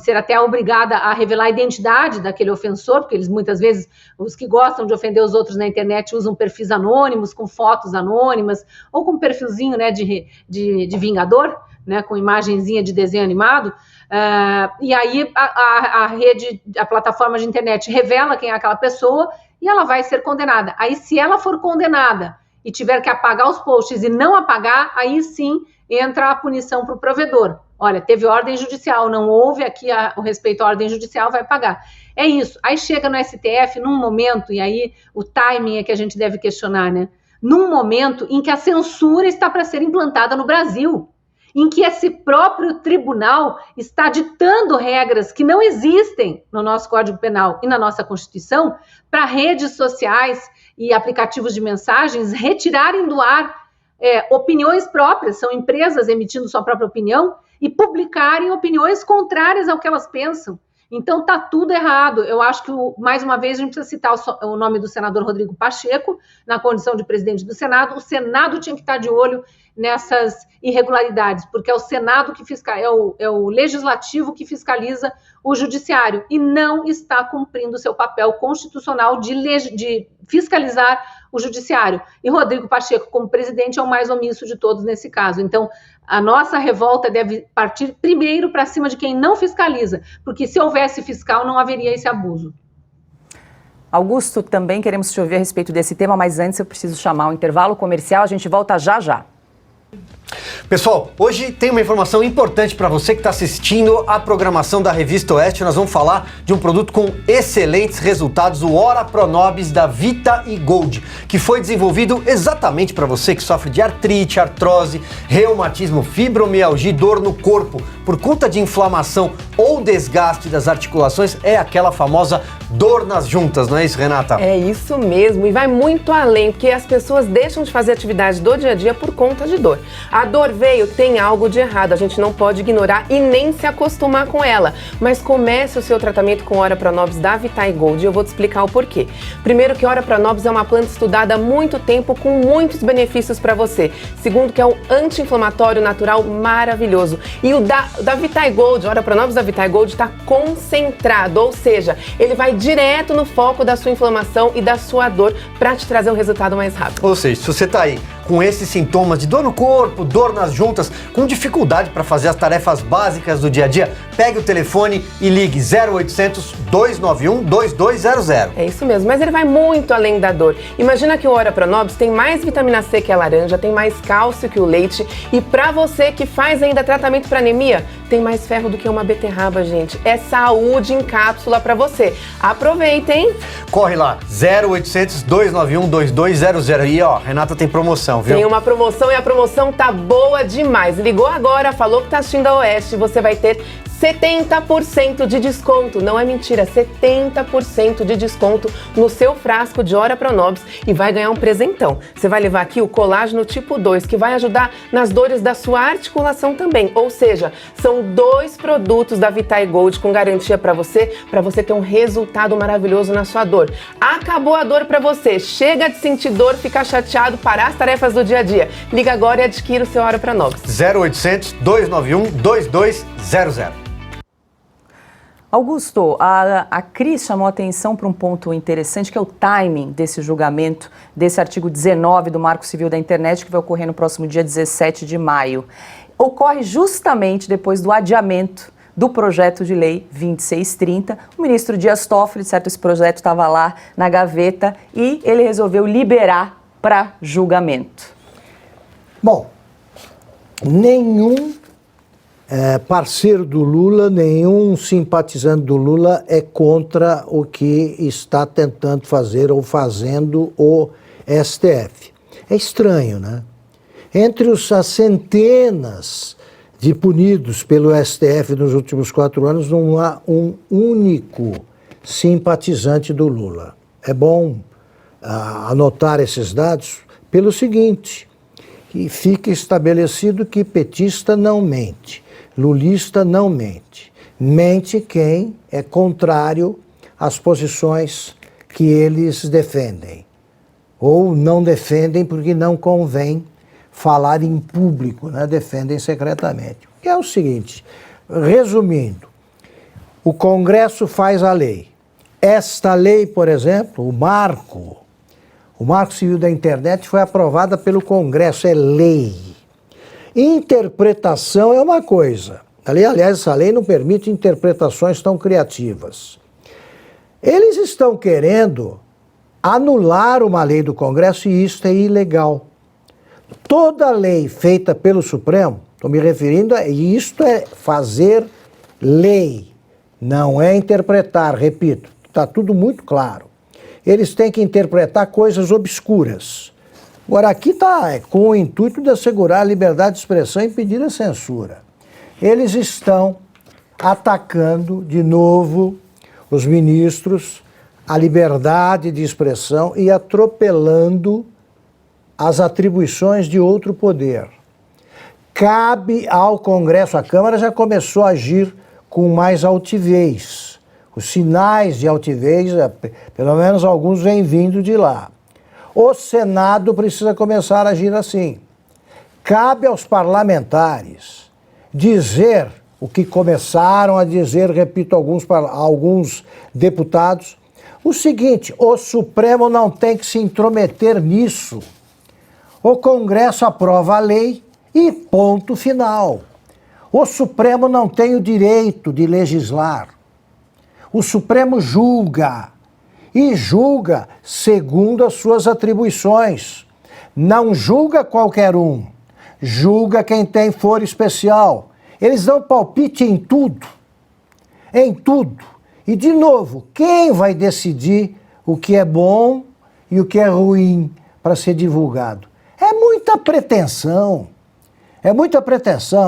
ser até obrigada a revelar a identidade daquele ofensor, porque eles muitas vezes, os que gostam de ofender os outros na internet, usam perfis anônimos, com fotos anônimas, ou com um perfilzinho, né, de vingador, né, com imagenzinha de desenho animado, e aí a plataforma de internet revela quem é aquela pessoa e ela vai ser condenada. Aí, se ela for condenada e tiver que apagar os posts e não apagar, aí sim entra a punição para o provedor. Olha, teve ordem judicial, não houve aqui o respeito à ordem judicial, vai pagar. É isso. Aí chega no STF num momento, e aí o timing é que a gente deve questionar, né? Num momento em que a censura está para ser implantada no Brasil, em que esse próprio tribunal está ditando regras que não existem no nosso Código Penal e na nossa Constituição para redes sociais e aplicativos de mensagens retirarem do ar opiniões próprias, são empresas emitindo sua própria opinião, e publicarem opiniões contrárias ao que elas pensam. Então está tudo errado. Eu acho que, mais uma vez, a gente precisa citar o nome do senador Rodrigo Pacheco, na condição de presidente do Senado. O Senado tinha que estar de olho nessas irregularidades, porque é o Senado que é o legislativo que fiscaliza o judiciário e não está cumprindo seu papel constitucional de fiscalizar o judiciário. E Rodrigo Pacheco, como presidente, é o mais omisso de todos nesse caso. Então, a nossa revolta deve partir primeiro para cima de quem não fiscaliza, porque se houvesse fiscal, não haveria esse abuso. Augusto, também queremos te ouvir a respeito desse tema, mas antes eu preciso chamar o intervalo comercial, a gente volta já já. Pessoal, hoje tem uma informação importante para você que está assistindo a programação da Revista Oeste. Nós vamos falar de um produto com excelentes resultados, o Ora Pronobis da Vita e Gold, que foi desenvolvido exatamente para você que sofre de artrite, artrose, reumatismo, fibromialgia e dor no corpo por conta de inflamação ou desgaste das articulações. É aquela famosa dor nas juntas, não é isso, Renata? É isso mesmo, e vai muito além, porque as pessoas deixam de fazer atividade do dia a dia por conta de dor. A dor veio, tem algo de errado, a gente não pode ignorar e nem se acostumar com ela. Mas comece o seu tratamento com Ora Pronobis da Vita e Gold e eu vou te explicar o porquê. Primeiro, que Ora Pronobis é uma planta estudada há muito tempo com muitos benefícios para você. Segundo, que é um anti-inflamatório natural maravilhoso. E o da Vita e Gold, Ora Pronobis da Vita e Gold está concentrado, ou seja, ele vai direto no foco da sua inflamação e da sua dor para te trazer um resultado mais rápido. Ou seja, se você está aí com esses sintomas de dor no corpo, dor nas juntas, com dificuldade para fazer as tarefas básicas do dia a dia, pegue o telefone e ligue 0800 291 2200. É isso mesmo, mas ele vai muito além da dor. Imagina que o Ora Pronobis tem mais vitamina C que a laranja, tem mais cálcio que o leite e para você que faz ainda tratamento para anemia, tem mais ferro do que uma beterraba, gente. É saúde em cápsula para você. Aproveita, hein? Corre lá, 0800 291 2200. E ó, Renata tem promoção, viu? Tem uma promoção e a promoção tá boa demais. Ligou agora, falou que tá assistindo a Oeste, você vai ter 70% de desconto, não é mentira, 70% de desconto no seu frasco de Ora Pronobis e vai ganhar um presentão. Você vai levar aqui o colágeno tipo 2, que vai ajudar nas dores da sua articulação também, ou seja, são 2 produtos da Vita e Gold com garantia para você ter um resultado maravilhoso na sua dor. Acabou a dor para você, chega de sentir dor, ficar chateado, parar as tarefas do dia a dia. Liga agora e adquira o seu Ora Pronobis. 0800 291 2200. Augusto, a Cris chamou a atenção para um ponto interessante, que é o timing desse julgamento, desse artigo 19 do Marco Civil da Internet, que vai ocorrer no próximo dia 17 de maio. Ocorre justamente depois do adiamento do projeto de lei 2630. O ministro Dias Toffoli, certo, esse projeto estava lá na gaveta e ele resolveu liberar para julgamento. Bom, nenhum parceiro do Lula, nenhum simpatizante do Lula é contra o que está tentando fazer ou fazendo o STF. É estranho, né? Entre as centenas de punidos pelo STF nos últimos 4 anos, não há um único simpatizante do Lula. É bom anotar esses dados pelo seguinte, que fica estabelecido que petista não mente. Lulista não mente. Mente quem é contrário às posições que eles defendem. Ou não defendem porque não convém falar em público, né? Defendem secretamente. Que é o seguinte, resumindo, o Congresso faz a lei. Esta lei, por exemplo, o Marco Civil da Internet foi aprovada pelo Congresso, é lei. Interpretação é uma coisa. Aliás, essa lei não permite interpretações tão criativas. Eles estão querendo anular uma lei do Congresso e isso é ilegal. Toda lei feita pelo Supremo, estou me referindo a isto, é fazer lei, não é interpretar, repito, está tudo muito claro. Eles têm que interpretar coisas obscuras. Agora, aqui está com o intuito de assegurar a liberdade de expressão e impedir a censura. Eles estão atacando de novo os ministros, a liberdade de expressão e atropelando as atribuições de outro poder. Cabe ao Congresso, a Câmara já começou a agir com mais altivez. Os sinais de altivez, pelo menos alguns vêm vindo de lá. O Senado precisa começar a agir assim. Cabe aos parlamentares dizer o que começaram a dizer, repito, alguns deputados, o seguinte: o Supremo não tem que se intrometer nisso. O Congresso aprova a lei e ponto final. O Supremo não tem o direito de legislar. O Supremo julga, e julga segundo as suas atribuições. Não julga qualquer um, julga quem tem foro especial. Eles dão palpite em tudo, em tudo. E, de novo, quem vai decidir o que é bom e o que é ruim para ser divulgado? É muita pretensão,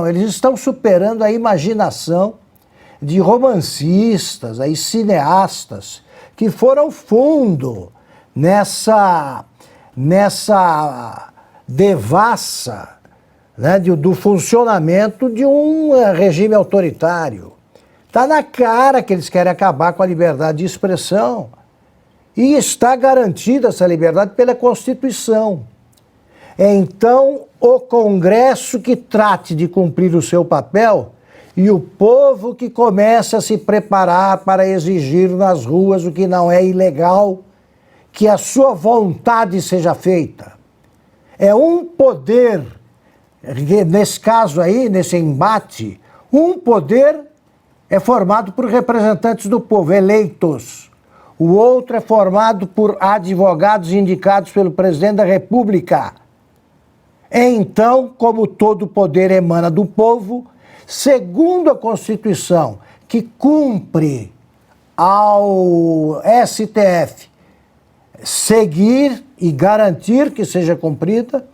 eles estão superando a imaginação de romancistas, aí, cineastas, que foram fundo nessa devassa, né, do funcionamento de um regime autoritário. Está na cara que eles querem acabar com a liberdade de expressão. E está garantida essa liberdade pela Constituição. Então, o Congresso que trate de cumprir o seu papel e o povo que comece a se preparar para exigir nas ruas o que não é ilegal, que a sua vontade seja feita. É um poder, nesse caso aí, nesse embate, um poder é formado por representantes do povo, eleitos. O outro é formado por advogados indicados pelo presidente da República. Então, como todo poder emana do povo, segundo a Constituição, que cumpre ao STF seguir e garantir que seja cumprida,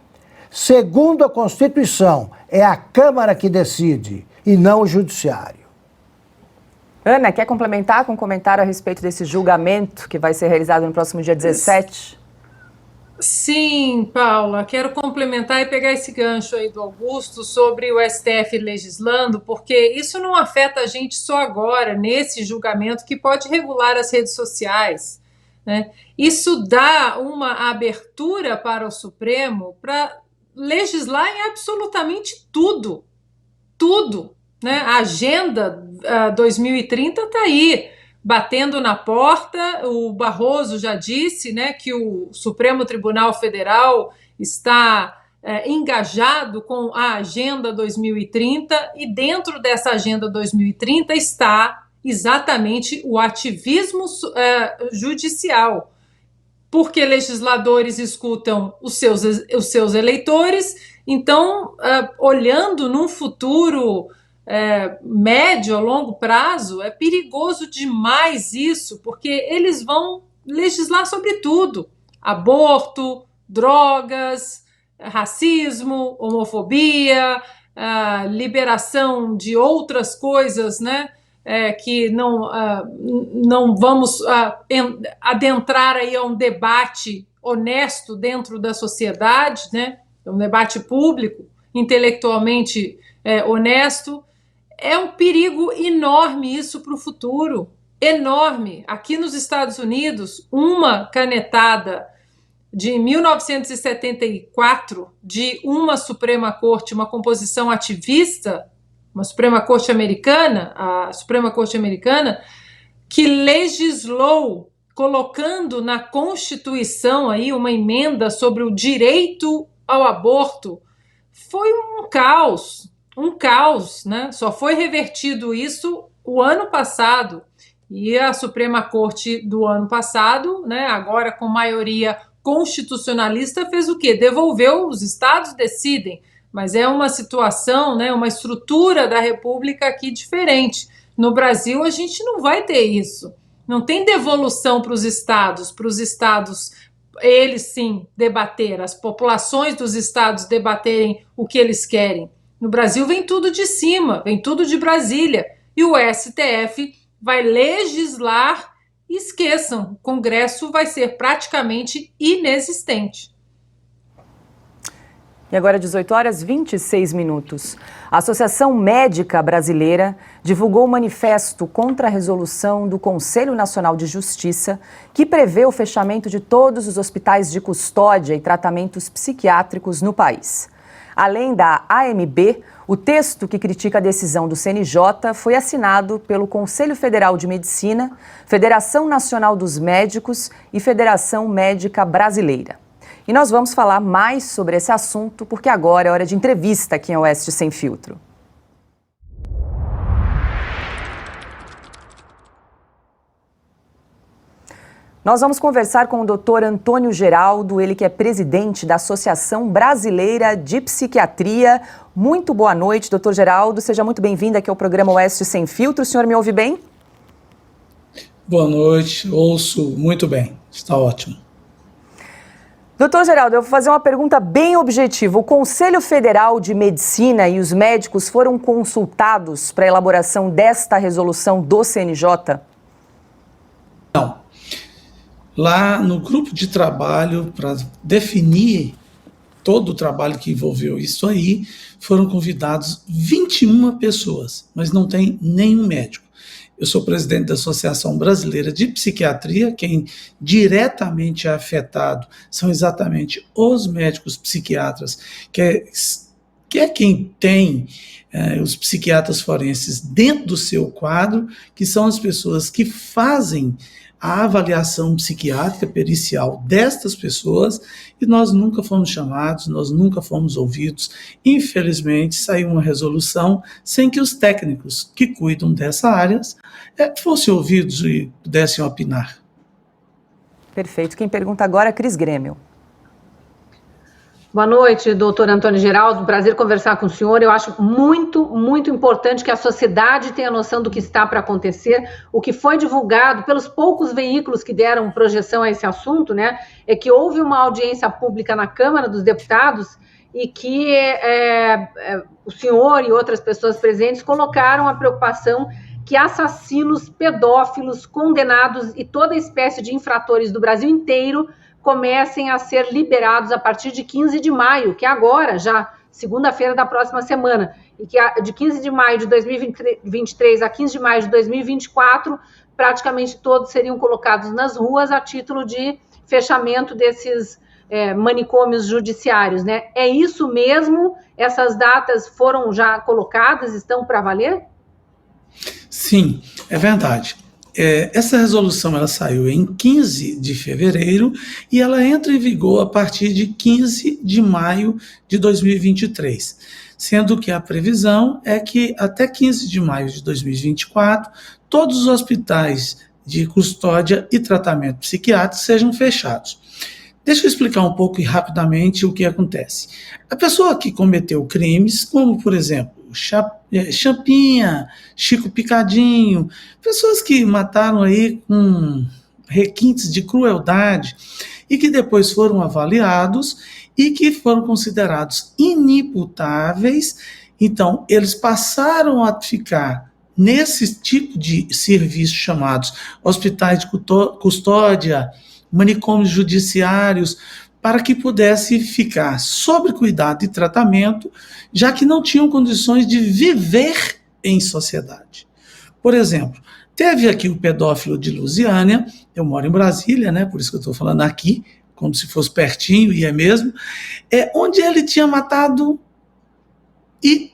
segundo a Constituição, é a Câmara que decide e não o Judiciário. Ana, quer complementar com um comentário a respeito desse julgamento que vai ser realizado no próximo dia 17? Sim, Paula, quero complementar e pegar esse gancho aí do Augusto sobre o STF legislando, porque isso não afeta a gente só agora, nesse julgamento que pode regular as redes sociais, né? Isso dá uma abertura para o Supremo para legislar em absolutamente tudo, né? A Agenda 2030 está aí, batendo na porta. O Barroso já disse, né, que o Supremo Tribunal Federal está engajado com a Agenda 2030 e dentro dessa Agenda 2030 está exatamente o ativismo judicial, porque legisladores escutam os seus eleitores. Então, olhando num futuro médio a longo prazo, é perigoso demais isso, porque eles vão legislar sobre tudo: aborto, drogas, racismo, homofobia, liberação de outras coisas, né, que não vamos adentrar aí a um debate honesto dentro da sociedade, né, um debate público, intelectualmente honesto. É um perigo enorme isso para o futuro, enorme. Aqui nos Estados Unidos, uma canetada de 1974 de uma Suprema Corte, uma composição ativista, uma Suprema Corte americana, a Suprema Corte americana, que legislou, colocando na Constituição aí uma emenda sobre o direito ao aborto. Foi um caos, né? Só foi revertido isso o ano passado. E a Suprema Corte do ano passado, né, agora com maioria constitucionalista, fez o quê? Devolveu, os estados decidem, mas é uma situação, né, uma estrutura da República aqui diferente. No Brasil, a gente não vai ter isso. Não tem devolução para os estados eles sim debater, as populações dos estados debaterem o que eles querem. No Brasil vem tudo de cima, vem tudo de Brasília, e o STF vai legislar. Esqueçam, o Congresso vai ser praticamente inexistente. E agora, 18h26. A Associação Médica Brasileira divulgou um manifesto contra a resolução do Conselho Nacional de Justiça que prevê o fechamento de todos os hospitais de custódia e tratamentos psiquiátricos no país. Além da AMB, o texto que critica a decisão do CNJ foi assinado pelo Conselho Federal de Medicina, Federação Nacional dos Médicos e Federação Médica Brasileira. E nós vamos falar mais sobre esse assunto, porque agora é hora de entrevista aqui em Oeste Sem Filtro. Nós vamos conversar com o Dr. Antônio Geraldo, ele que é presidente da Associação Brasileira de Psiquiatria. Muito boa noite, Dr. Geraldo. Seja muito bem-vindo aqui ao programa Oeste Sem Filtro. O senhor me ouve bem? Boa noite, ouço muito bem. Está ótimo. Doutor Geraldo, eu vou fazer uma pergunta bem objetiva. O Conselho Federal de Medicina e os médicos foram consultados para a elaboração desta resolução do CNJ? Não. Lá no grupo de trabalho, para definir todo o trabalho que envolveu isso aí, foram convidados 21 pessoas, mas não tem nenhum médico. Eu sou presidente da Associação Brasileira de Psiquiatria. Quem diretamente é afetado são exatamente os médicos psiquiatras, que é quem tem os psiquiatras forenses dentro do seu quadro, que são as pessoas que fazem a avaliação psiquiátrica pericial destas pessoas, e nós nunca fomos chamados, nós nunca fomos ouvidos. Infelizmente, saiu uma resolução sem que os técnicos que cuidam dessa área fossem ouvidos e pudessem opinar. Perfeito. Quem pergunta agora é Cris Grêmio. Boa noite, doutor Antônio Geraldo. Prazer conversar com o senhor. Eu acho muito importante que a sociedade tenha noção do que está para acontecer. O que foi divulgado pelos poucos veículos que deram projeção a esse assunto, né, é que houve uma audiência pública na Câmara dos Deputados e que o senhor e outras pessoas presentes colocaram a preocupação que assassinos, pedófilos, condenados e toda espécie de infratores do Brasil inteiro comecem a ser liberados a partir de 15 de maio, que é agora, já segunda-feira da próxima semana, e que de 15 de maio de 2023 a 15 de maio de 2024, praticamente todos seriam colocados nas ruas a título de fechamento desses manicômios judiciários, né? É isso mesmo? Essas datas foram já colocadas, estão para valer? Sim, é verdade. Essa resolução ela saiu em 15 de fevereiro e ela entra em vigor a partir de 15 de maio de 2023, sendo que a previsão é que até 15 de maio de 2024 todos os hospitais de custódia e tratamento psiquiátrico sejam fechados. Deixa eu explicar um pouco e rapidamente o que acontece. A pessoa que cometeu crimes, como por exemplo, Champinha, Chico Picadinho, pessoas que mataram aí com requintes de crueldade e que depois foram avaliados e que foram considerados inimputáveis, então eles passaram a ficar nesse tipo de serviço chamados hospitais de custódia, manicômios judiciários, para que pudesse ficar sob cuidado e tratamento, já que não tinham condições de viver em sociedade. Por exemplo, teve aqui o pedófilo de Lusiânia, eu moro em Brasília, né, por isso que eu estou falando aqui, como se fosse pertinho, e é mesmo, onde ele tinha matado e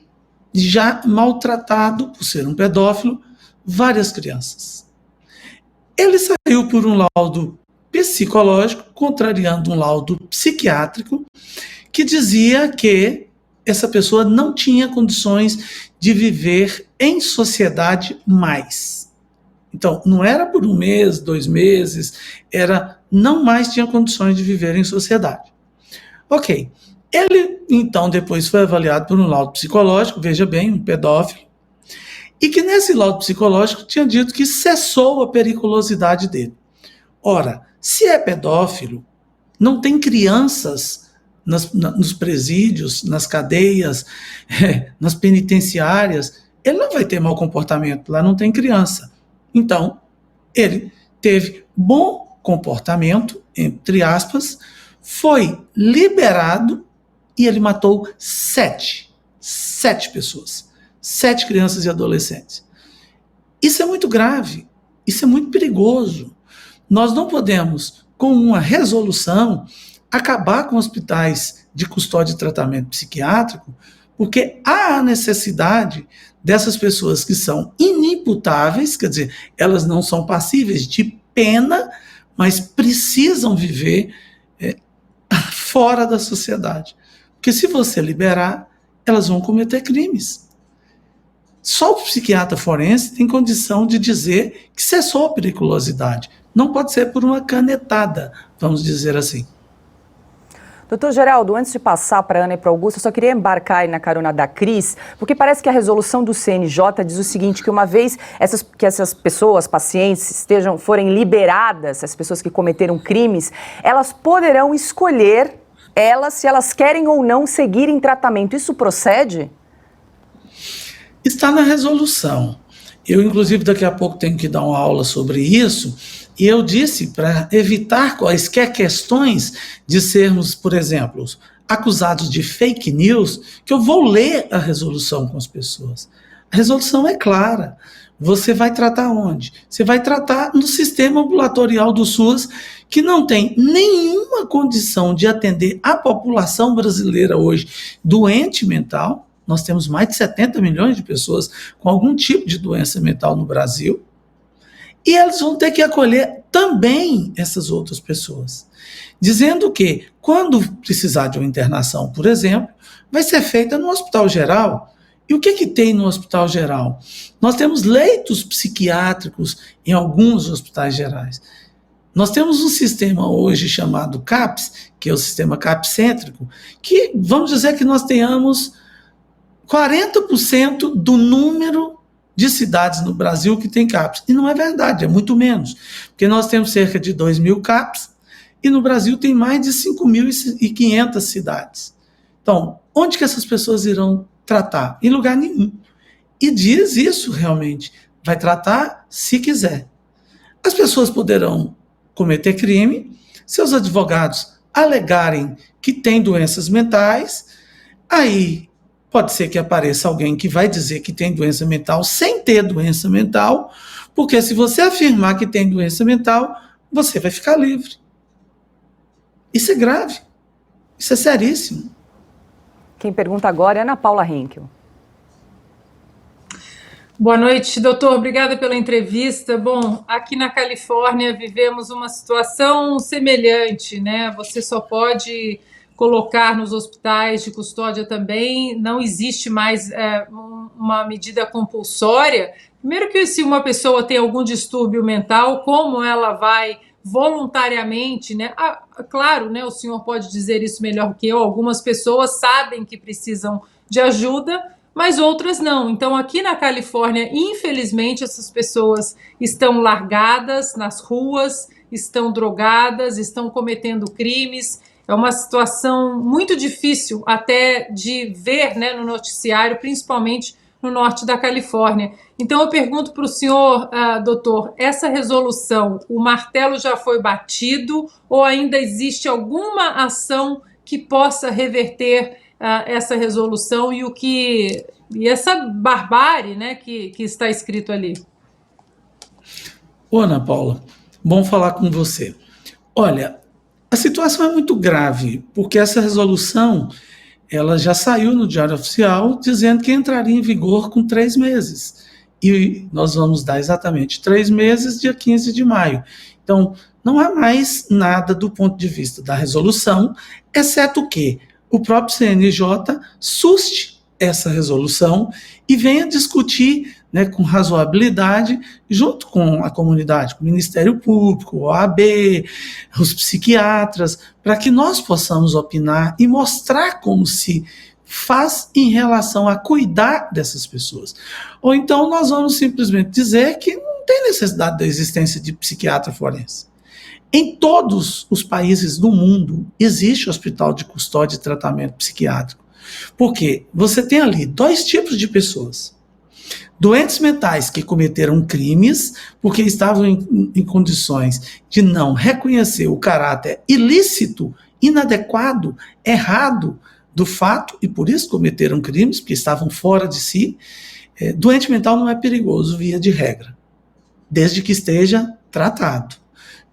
já maltratado, por ser um pedófilo, várias crianças. Ele saiu por um laudo psicológico, contrariando um laudo psiquiátrico, que dizia que essa pessoa não tinha condições de viver em sociedade mais. Então, não era por 1 mês, 2 meses, não mais tinha condições de viver em sociedade. Ok. Ele, então, depois foi avaliado por um laudo psicológico, veja bem, um pedófilo, e que nesse laudo psicológico tinha dito que cessou a periculosidade dele. Ora, se é pedófilo, não tem crianças nos presídios, nas cadeias, nas penitenciárias, ele não vai ter mau comportamento, lá não tem criança. Então, ele teve bom comportamento, entre aspas, foi liberado e ele matou 7 pessoas, 7 crianças e adolescentes. Isso é muito grave, isso é muito perigoso. Nós não podemos, com uma resolução, acabar com hospitais de custódia e tratamento psiquiátrico, porque há a necessidade dessas pessoas que são inimputáveis, quer dizer, elas não são passíveis de pena, mas precisam viver fora da sociedade. Porque se você liberar, elas vão cometer crimes. Só o psiquiatra forense tem condição de dizer que cessou a periculosidade. Não pode ser por uma canetada, vamos dizer assim. Doutor Geraldo, antes de passar para a Ana e para o Augusto, eu só queria embarcar aí na carona da Cris, porque parece que a resolução do CNJ diz o seguinte, que uma vez que essas pessoas, pacientes, forem liberadas, as pessoas que cometeram crimes, elas poderão escolher se elas querem ou não seguir em tratamento. Isso procede? Está na resolução. Eu, inclusive, daqui a pouco tenho que dar uma aula sobre isso, e eu disse, para evitar quaisquer questões de sermos, por exemplo, acusados de fake news, que eu vou ler a resolução com as pessoas. A resolução é clara. Você vai tratar onde? Você vai tratar no sistema ambulatorial do SUS, que não tem nenhuma condição de atender a população brasileira hoje doente mental. Nós temos mais de 70 milhões de pessoas com algum tipo de doença mental no Brasil. E eles vão ter que acolher também essas outras pessoas. Dizendo que, quando precisar de uma internação, por exemplo, vai ser feita no hospital geral. E o que tem no hospital geral? Nós temos leitos psiquiátricos em alguns hospitais gerais. Nós temos um sistema hoje chamado CAPS, que é o sistema CAP-cêntrico, que vamos dizer que nós tenhamos 40% do número de cidades no Brasil que tem CAPS. E não é verdade, é muito menos. Porque nós temos cerca de 2.000 CAPS e no Brasil tem mais de 5.500 cidades. Então, onde que essas pessoas irão tratar? Em lugar nenhum. E diz isso realmente. Vai tratar se quiser. As pessoas poderão cometer crime, seus advogados alegarem que têm doenças mentais, aí pode ser que apareça alguém que vai dizer que tem doença mental sem ter doença mental, porque se você afirmar que tem doença mental, você vai ficar livre. Isso é grave. Isso é seríssimo. Quem pergunta agora é Ana Paula Henkel. Boa noite, doutor. Obrigada pela entrevista. Bom, aqui na Califórnia vivemos uma situação semelhante, né? Você só pode colocar nos hospitais de custódia também, não existe mais uma medida compulsória. Primeiro que se uma pessoa tem algum distúrbio mental, como ela vai voluntariamente, né? Claro, né, o senhor pode dizer isso melhor que eu, algumas pessoas sabem que precisam de ajuda, mas outras não. Então, aqui na Califórnia, infelizmente, essas pessoas estão largadas nas ruas, estão drogadas, estão cometendo crimes. É uma situação muito difícil até de ver, né, no noticiário, principalmente no norte da Califórnia. Então eu pergunto para o senhor, doutor, essa resolução, o martelo já foi batido ou ainda existe alguma ação que possa reverter essa resolução e essa barbárie, né, que está escrito ali? Ô, Ana Paula, bom falar com você. Olha, A situação é muito grave, porque essa resolução ela já saiu no Diário Oficial dizendo que entraria em vigor com 3 meses. E nós vamos dar exatamente 3 meses, dia 15 de maio. Então, não há mais nada do ponto de vista da resolução, exceto que o próprio CNJ suste essa resolução e venha discutir, né, com razoabilidade, junto com a comunidade, com o Ministério Público, o OAB, os psiquiatras, para que nós possamos opinar e mostrar como se faz em relação a cuidar dessas pessoas. Ou então nós vamos simplesmente dizer que não tem necessidade da existência de psiquiatra forense. Em todos os países do mundo existe hospital de custódia e tratamento psiquiátrico. Porque você tem ali 2 tipos de pessoas. Doentes mentais que cometeram crimes porque estavam em condições de não reconhecer o caráter ilícito, inadequado, errado do fato e por isso cometeram crimes, porque estavam fora de si. Doente mental não é perigoso via de regra, desde que esteja tratado.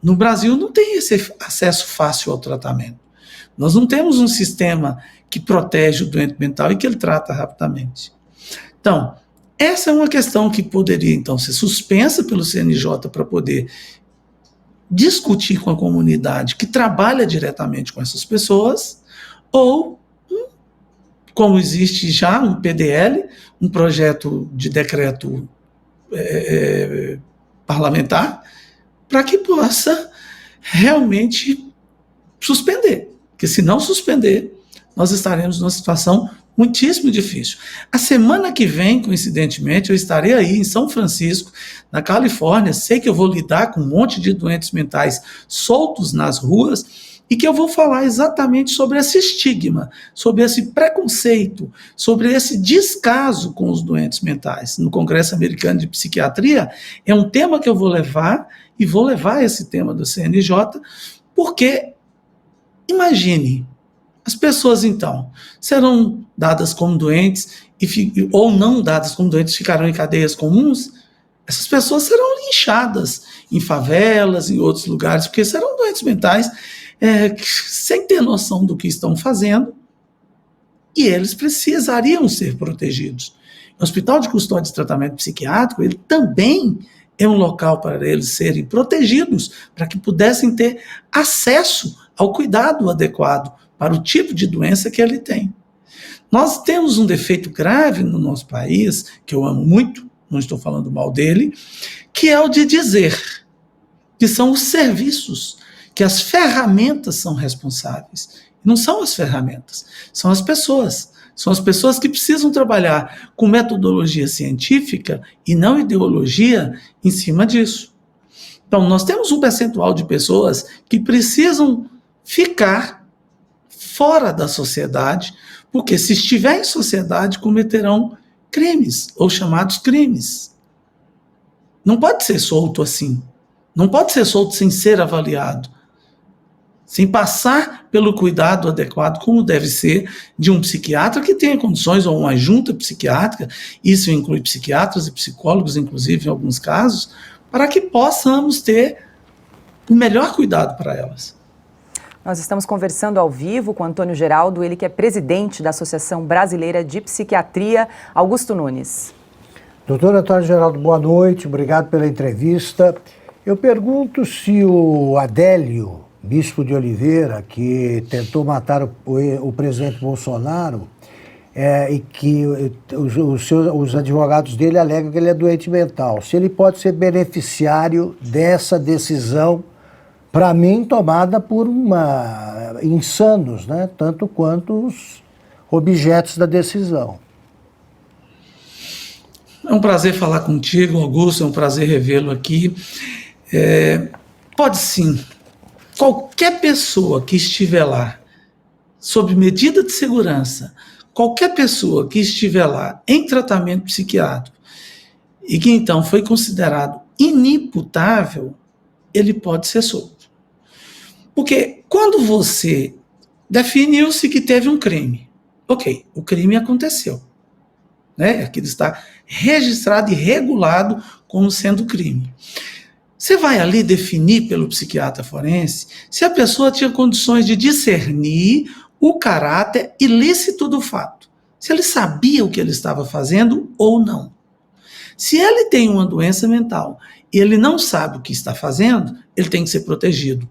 No Brasil não tem esse acesso fácil ao tratamento. Nós não temos um sistema que protege o doente mental e que ele trata rapidamente. Então, essa é uma questão que poderia, então, ser suspensa pelo CNJ para poder discutir com a comunidade que trabalha diretamente com essas pessoas, ou, como existe já um PDL, um projeto de decreto parlamentar, para que possa realmente suspender. Porque se não suspender, nós estaremos numa situação muitíssimo difícil. A semana que vem, coincidentemente, eu estarei aí em São Francisco, na Califórnia. Sei que eu vou lidar com um monte de doentes mentais soltos nas ruas e que eu vou falar exatamente sobre esse estigma, sobre esse preconceito, sobre esse descaso com os doentes mentais. No Congresso Americano de Psiquiatria, é um tema que eu vou levar, e vou levar esse tema do CNJ, porque, imagine, as pessoas, então, serão dadas como doentes, ou não dadas como doentes, ficarão em cadeias comuns. Essas pessoas serão linchadas em favelas, em outros lugares, porque serão doentes mentais sem ter noção do que estão fazendo, e eles precisariam ser protegidos. O Hospital de Custódia e Tratamento Psiquiátrico, ele também é um local para eles serem protegidos, para que pudessem ter acesso ao cuidado adequado para o tipo de doença que ele tem. Nós temos um defeito grave no nosso país, que eu amo muito, não estou falando mal dele, que é o de dizer que são os serviços, que as ferramentas são responsáveis. Não são as ferramentas, são as pessoas. São as pessoas que precisam trabalhar com metodologia científica e não ideologia em cima disso. Então, nós temos um percentual de pessoas que precisam ficar fora da sociedade, porque se estiver em sociedade, cometerão crimes, ou chamados crimes. Não pode ser solto assim. Não pode ser solto sem ser avaliado, sem passar pelo cuidado adequado, como deve ser, de um psiquiatra que tenha condições, ou uma junta psiquiátrica, isso inclui psiquiatras e psicólogos, inclusive, em alguns casos, para que possamos ter o melhor cuidado para elas. Nós estamos conversando ao vivo com Antônio Geraldo, ele que é presidente da Associação Brasileira de Psiquiatria, Augusto Nunes. Doutor Antônio Geraldo, boa noite, obrigado pela entrevista. Eu pergunto se o Adélio, bispo de Oliveira, que tentou matar o presidente Bolsonaro, e que os advogados dele alegam que ele é doente mental, se ele pode ser beneficiário dessa decisão, para mim, tomada por insanos, né? Tanto quanto os objetos da decisão. É um prazer falar contigo, Augusto, é um prazer revê-lo aqui. Pode sim. Qualquer pessoa que estiver lá, sob medida de segurança, qualquer pessoa que estiver lá em tratamento psiquiátrico e que então foi considerado inimputável, ele pode ser solto. Porque quando você definiu-se que teve um crime, ok, o crime aconteceu, né? Aquilo está registrado e regulado como sendo crime. Você vai ali definir pelo psiquiatra forense se a pessoa tinha condições de discernir o caráter ilícito do fato. Se ele sabia o que ele estava fazendo ou não. Se ele tem uma doença mental e ele não sabe o que está fazendo, ele tem que ser protegido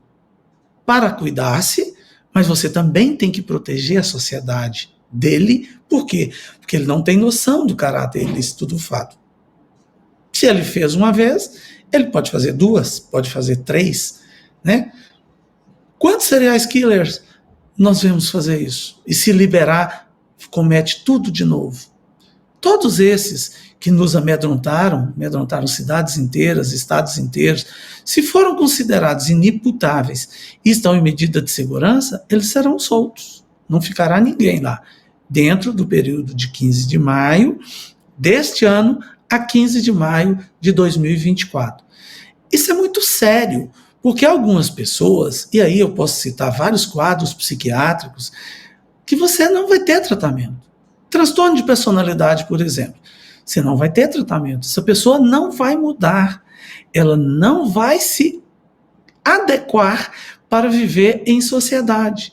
para cuidar-se, mas você também tem que proteger a sociedade dele. Por quê? Porque ele não tem noção do caráter ilícito do fato. Se ele fez uma vez, ele pode fazer 2, pode fazer 3, né? Quantos serial killers nós vemos fazer isso? E se liberar, comete tudo de novo. Todos esses que nos amedrontaram cidades inteiras, estados inteiros, se foram considerados inimputáveis e estão em medida de segurança, eles serão soltos. Não ficará ninguém lá. Dentro do período de 15 de maio deste ano a 15 de maio de 2024. Isso é muito sério, porque algumas pessoas, e aí eu posso citar vários quadros psiquiátricos, que você não vai ter tratamento. Transtorno de personalidade, por exemplo. Você não vai ter tratamento. Essa pessoa não vai mudar. Ela não vai se adequar para viver em sociedade.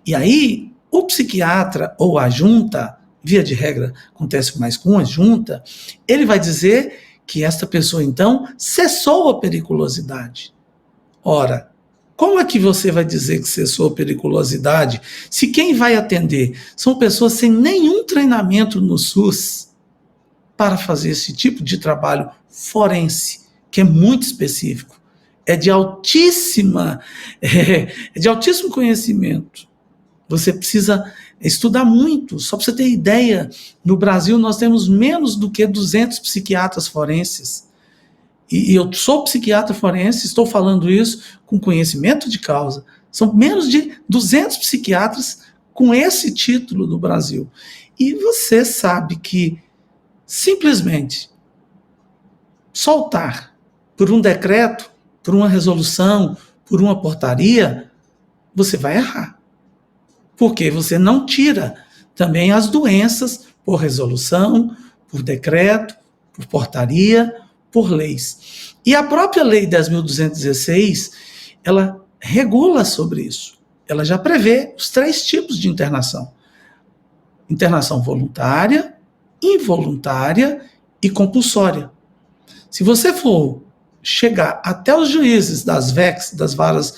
E aí, o psiquiatra ou a junta, via de regra, acontece mais com a junta, ele vai dizer que esta pessoa, então, cessou a periculosidade. Ora, como é que você vai dizer que cessou a periculosidade se quem vai atender são pessoas sem nenhum treinamento no SUS para fazer esse tipo de trabalho forense, que é muito específico, é de altíssimo conhecimento. Você precisa estudar muito. Só para você ter ideia, no Brasil nós temos menos do que 200 psiquiatras forenses. E eu sou psiquiatra forense, estou falando isso com conhecimento de causa. São menos de 200 psiquiatras com esse título no Brasil. E você sabe que simplesmente soltar por um decreto, por uma resolução, por uma portaria, você vai errar. Porque você não tira também as doenças por resolução, por decreto, por portaria, por leis. E a própria Lei 10.216, ela regula sobre isso. Ela já prevê os 3 tipos de internação. Internação voluntária, involuntária e compulsória. Se você for chegar até os juízes das VECs, das varas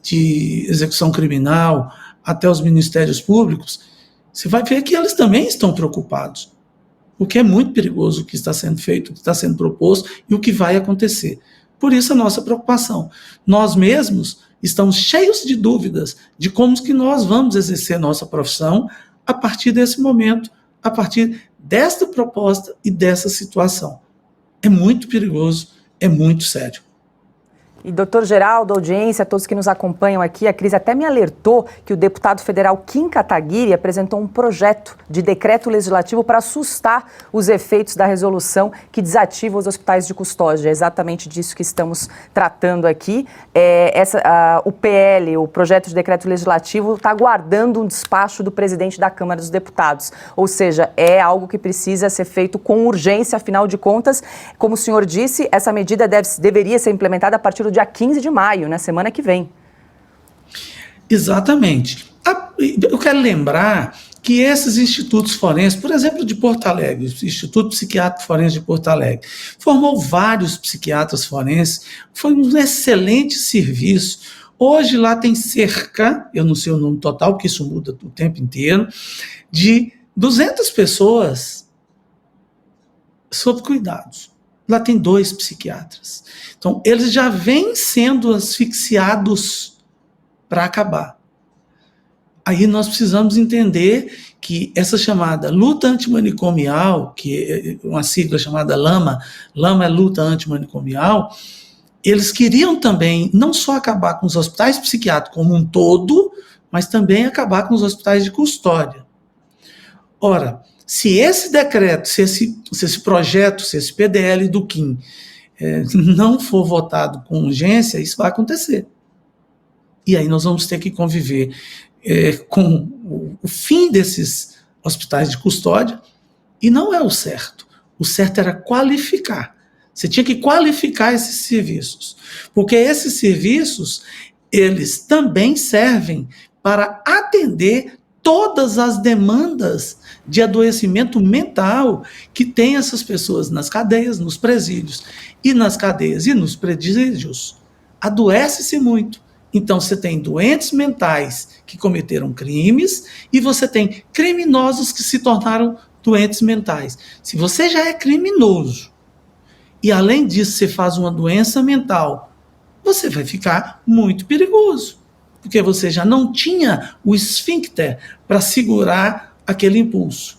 de execução criminal, até os ministérios públicos, você vai ver que eles também estão preocupados. O que é muito perigoso o que está sendo feito, o que está sendo proposto e o que vai acontecer. Por isso a nossa preocupação. Nós mesmos estamos cheios de dúvidas de como que nós vamos exercer nossa profissão a partir desse momento, a partir desta proposta e dessa situação. É muito perigoso, é muito sério. E doutor Geraldo, audiência, todos que nos acompanham aqui, a Cris até me alertou que o deputado federal Kim Kataguiri apresentou um projeto de decreto legislativo para assustar os efeitos da resolução que desativa os hospitais de custódia. É exatamente disso que estamos tratando aqui. O PL, o projeto de decreto legislativo, está aguardando um despacho do presidente da Câmara dos Deputados. Ou seja, é algo que precisa ser feito com urgência, afinal de contas, como o senhor disse, essa medida deveria ser implementada a partir do dia 15 de maio, na semana que vem. Exatamente. Eu quero lembrar que esses institutos forenses, por exemplo, de Porto Alegre, o Instituto Psiquiátrico Forense de Porto Alegre, formou vários psiquiatras forenses, foi um excelente serviço. Hoje lá tem cerca, eu não sei o número total, porque isso muda o tempo inteiro, de 200 pessoas sob cuidados. Lá tem 2 psiquiatras. Então, eles já vêm sendo asfixiados para acabar. Aí nós precisamos entender que essa chamada luta antimanicomial, que é uma sigla chamada LAMA é luta antimanicomial, eles queriam também não só acabar com os hospitais psiquiátricos como um todo, mas também acabar com os hospitais de custódia. Ora, se esse decreto, se esse projeto, se esse PDL do Kim não for votado com urgência, isso vai acontecer. E aí nós vamos ter que conviver com o fim desses hospitais de custódia, e não é o certo. O certo era qualificar. Você tinha que qualificar esses serviços, porque esses serviços, eles também servem para atender todas as demandas de adoecimento mental que tem essas pessoas nas cadeias, nos presídios. E nas cadeias e nos presídios, adoece-se muito. Então, você tem doentes mentais que cometeram crimes e você tem criminosos que se tornaram doentes mentais. Se você já é criminoso e, além disso, você faz uma doença mental, você vai ficar muito perigoso, porque você já não tinha o esfíncter para segurar aquele impulso.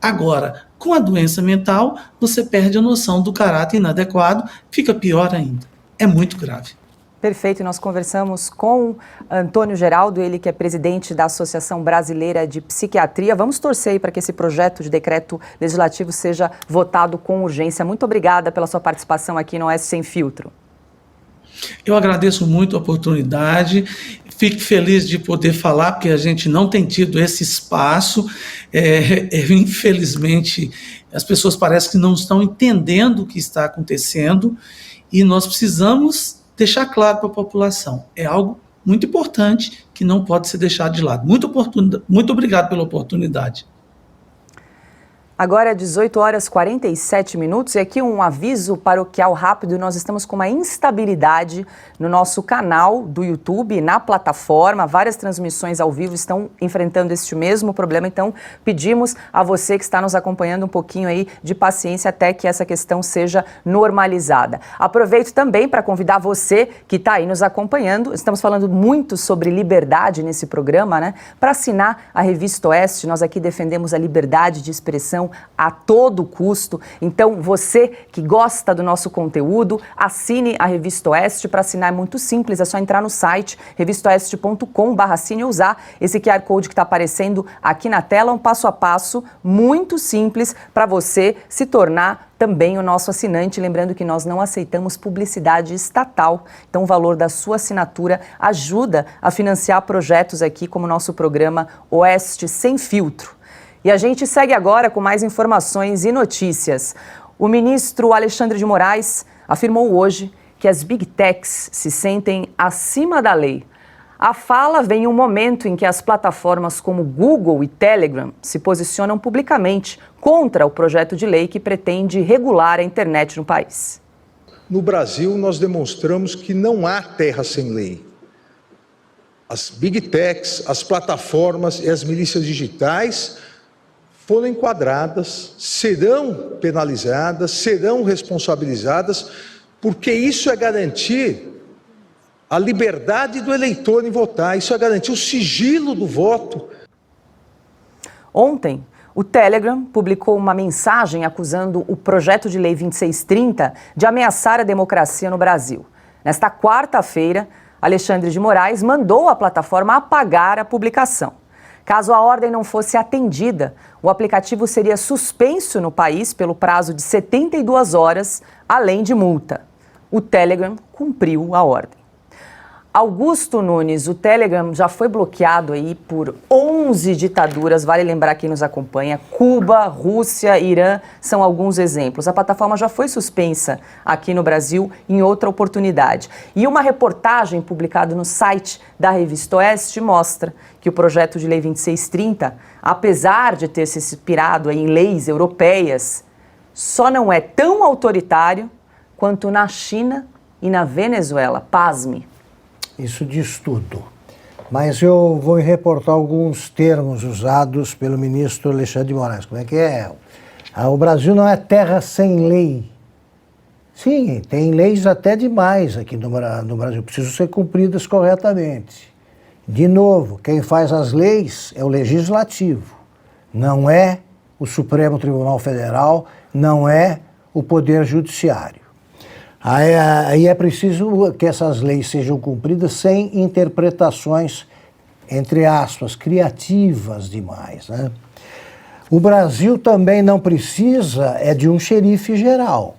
Agora, com a doença mental, você perde a noção do caráter inadequado, fica pior ainda. É muito grave. Perfeito, nós conversamos com Antônio Geraldo, ele que é presidente da Associação Brasileira de Psiquiatria. Vamos torcer aí para que esse projeto de decreto legislativo seja votado com urgência. Muito obrigada pela sua participação aqui no Oeste Sem Filtro. Eu agradeço muito a oportunidade, fico feliz de poder falar, porque a gente não tem tido esse espaço. Infelizmente, as pessoas parecem que não estão entendendo o que está acontecendo e nós precisamos deixar claro para a população. É algo muito importante que não pode ser deixado de lado. Muito obrigado pela oportunidade. Agora é 18h47 e aqui um aviso paroquial rápido. Nós estamos com uma instabilidade no nosso canal do YouTube, na plataforma. Várias transmissões ao vivo estão enfrentando este mesmo problema, então pedimos a você que está nos acompanhando um pouquinho aí de paciência até que essa questão seja normalizada. Aproveito também para convidar você que está aí nos acompanhando, estamos falando muito sobre liberdade nesse programa, né? Para assinar a Revista Oeste, nós aqui defendemos a liberdade de expressão a todo custo. Então, você que gosta do nosso conteúdo, assine a Revista Oeste. Para assinar é muito simples, é só entrar no site revistaoeste.com/assine e usar esse QR Code que está aparecendo aqui na tela, um passo a passo muito simples para você se tornar também o nosso assinante, lembrando que nós não aceitamos publicidade estatal, então o valor da sua assinatura ajuda a financiar projetos aqui como o nosso programa Oeste Sem Filtro. E a gente segue agora com mais informações e notícias. O ministro Alexandre de Moraes afirmou hoje que as Big Techs se sentem acima da lei. A fala vem em um momento em que as plataformas como Google e Telegram se posicionam publicamente contra o projeto de lei que pretende regular a internet no país. No Brasil, nós demonstramos que não há terra sem lei. As Big Techs, as plataformas e as milícias digitais foram enquadradas, serão penalizadas, serão responsabilizadas, porque isso é garantir a liberdade do eleitor em votar, isso é garantir o sigilo do voto. Ontem, o Telegram publicou uma mensagem acusando o projeto de lei 2630 de ameaçar a democracia no Brasil. Nesta quarta-feira, Alexandre de Moraes mandou a plataforma apagar a publicação. Caso a ordem não fosse atendida, o aplicativo seria suspenso no país pelo prazo de 72 horas, além de multa. O Telegram cumpriu a ordem. Augusto Nunes, o Telegram já foi bloqueado aí por 11 ditaduras, vale lembrar quem nos acompanha, Cuba, Rússia, Irã, são alguns exemplos. A plataforma já foi suspensa aqui no Brasil em outra oportunidade. E uma reportagem publicada no site da Revista Oeste mostra que o projeto de lei 2630, apesar de ter se inspirado em leis europeias, só não é tão autoritário quanto na China e na Venezuela. Pasme. Isso diz tudo. Mas eu vou reportar alguns termos usados pelo ministro Alexandre de Moraes. Como é que é? O Brasil não é terra sem lei. Sim, tem leis até demais aqui no Brasil, precisam ser cumpridas corretamente. De novo, quem faz as leis é o Legislativo, não é o Supremo Tribunal Federal, não é o Poder Judiciário. Aí é preciso que essas leis sejam cumpridas sem interpretações, entre aspas, criativas demais, né? O Brasil também não precisa de um xerife geral.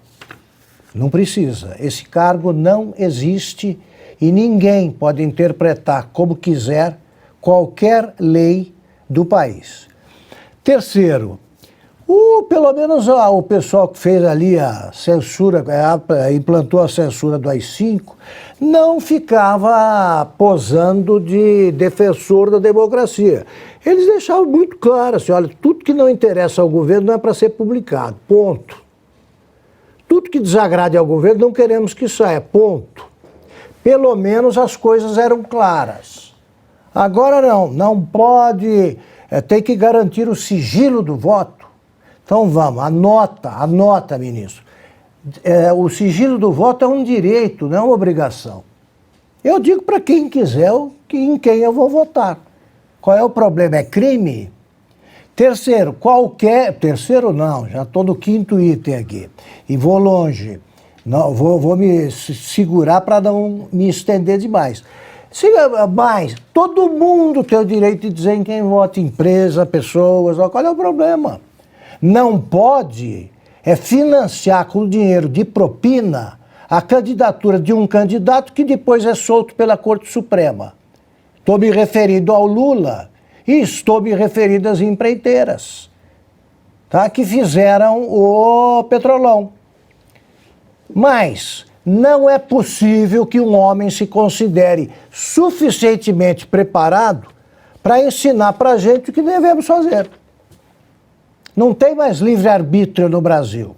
Não precisa. Esse cargo não existe e ninguém pode interpretar como quiser qualquer lei do país. Terceiro, Pelo menos o pessoal que fez ali a censura, implantou a censura do AI-5, não ficava posando de defensor da democracia. Eles deixavam muito claro assim, olha, tudo que não interessa ao governo não é para ser publicado, ponto. Tudo que desagrade ao governo não queremos que saia, ponto. Pelo menos as coisas eram claras. Agora não pode, tem que garantir o sigilo do voto. Então vamos, anota, ministro. O sigilo do voto é um direito, não é uma obrigação. Eu digo para quem quiser em quem eu vou votar. Qual é o problema? É crime? Terceiro, terceiro não, já estou no 5º item aqui. E vou longe. Não, vou me segurar para não me estender demais. Mas todo mundo tem o direito de dizer em quem vota, empresa, pessoas, qual é o problema? Não pode financiar com dinheiro de propina a candidatura de um candidato que depois é solto pela Corte Suprema. Estou me referindo ao Lula e estou me referindo às empreiteiras, tá, que fizeram o Petrolão. Mas não é possível que um homem se considere suficientemente preparado para ensinar para a gente o que devemos fazer. Não tem mais livre-arbítrio no Brasil.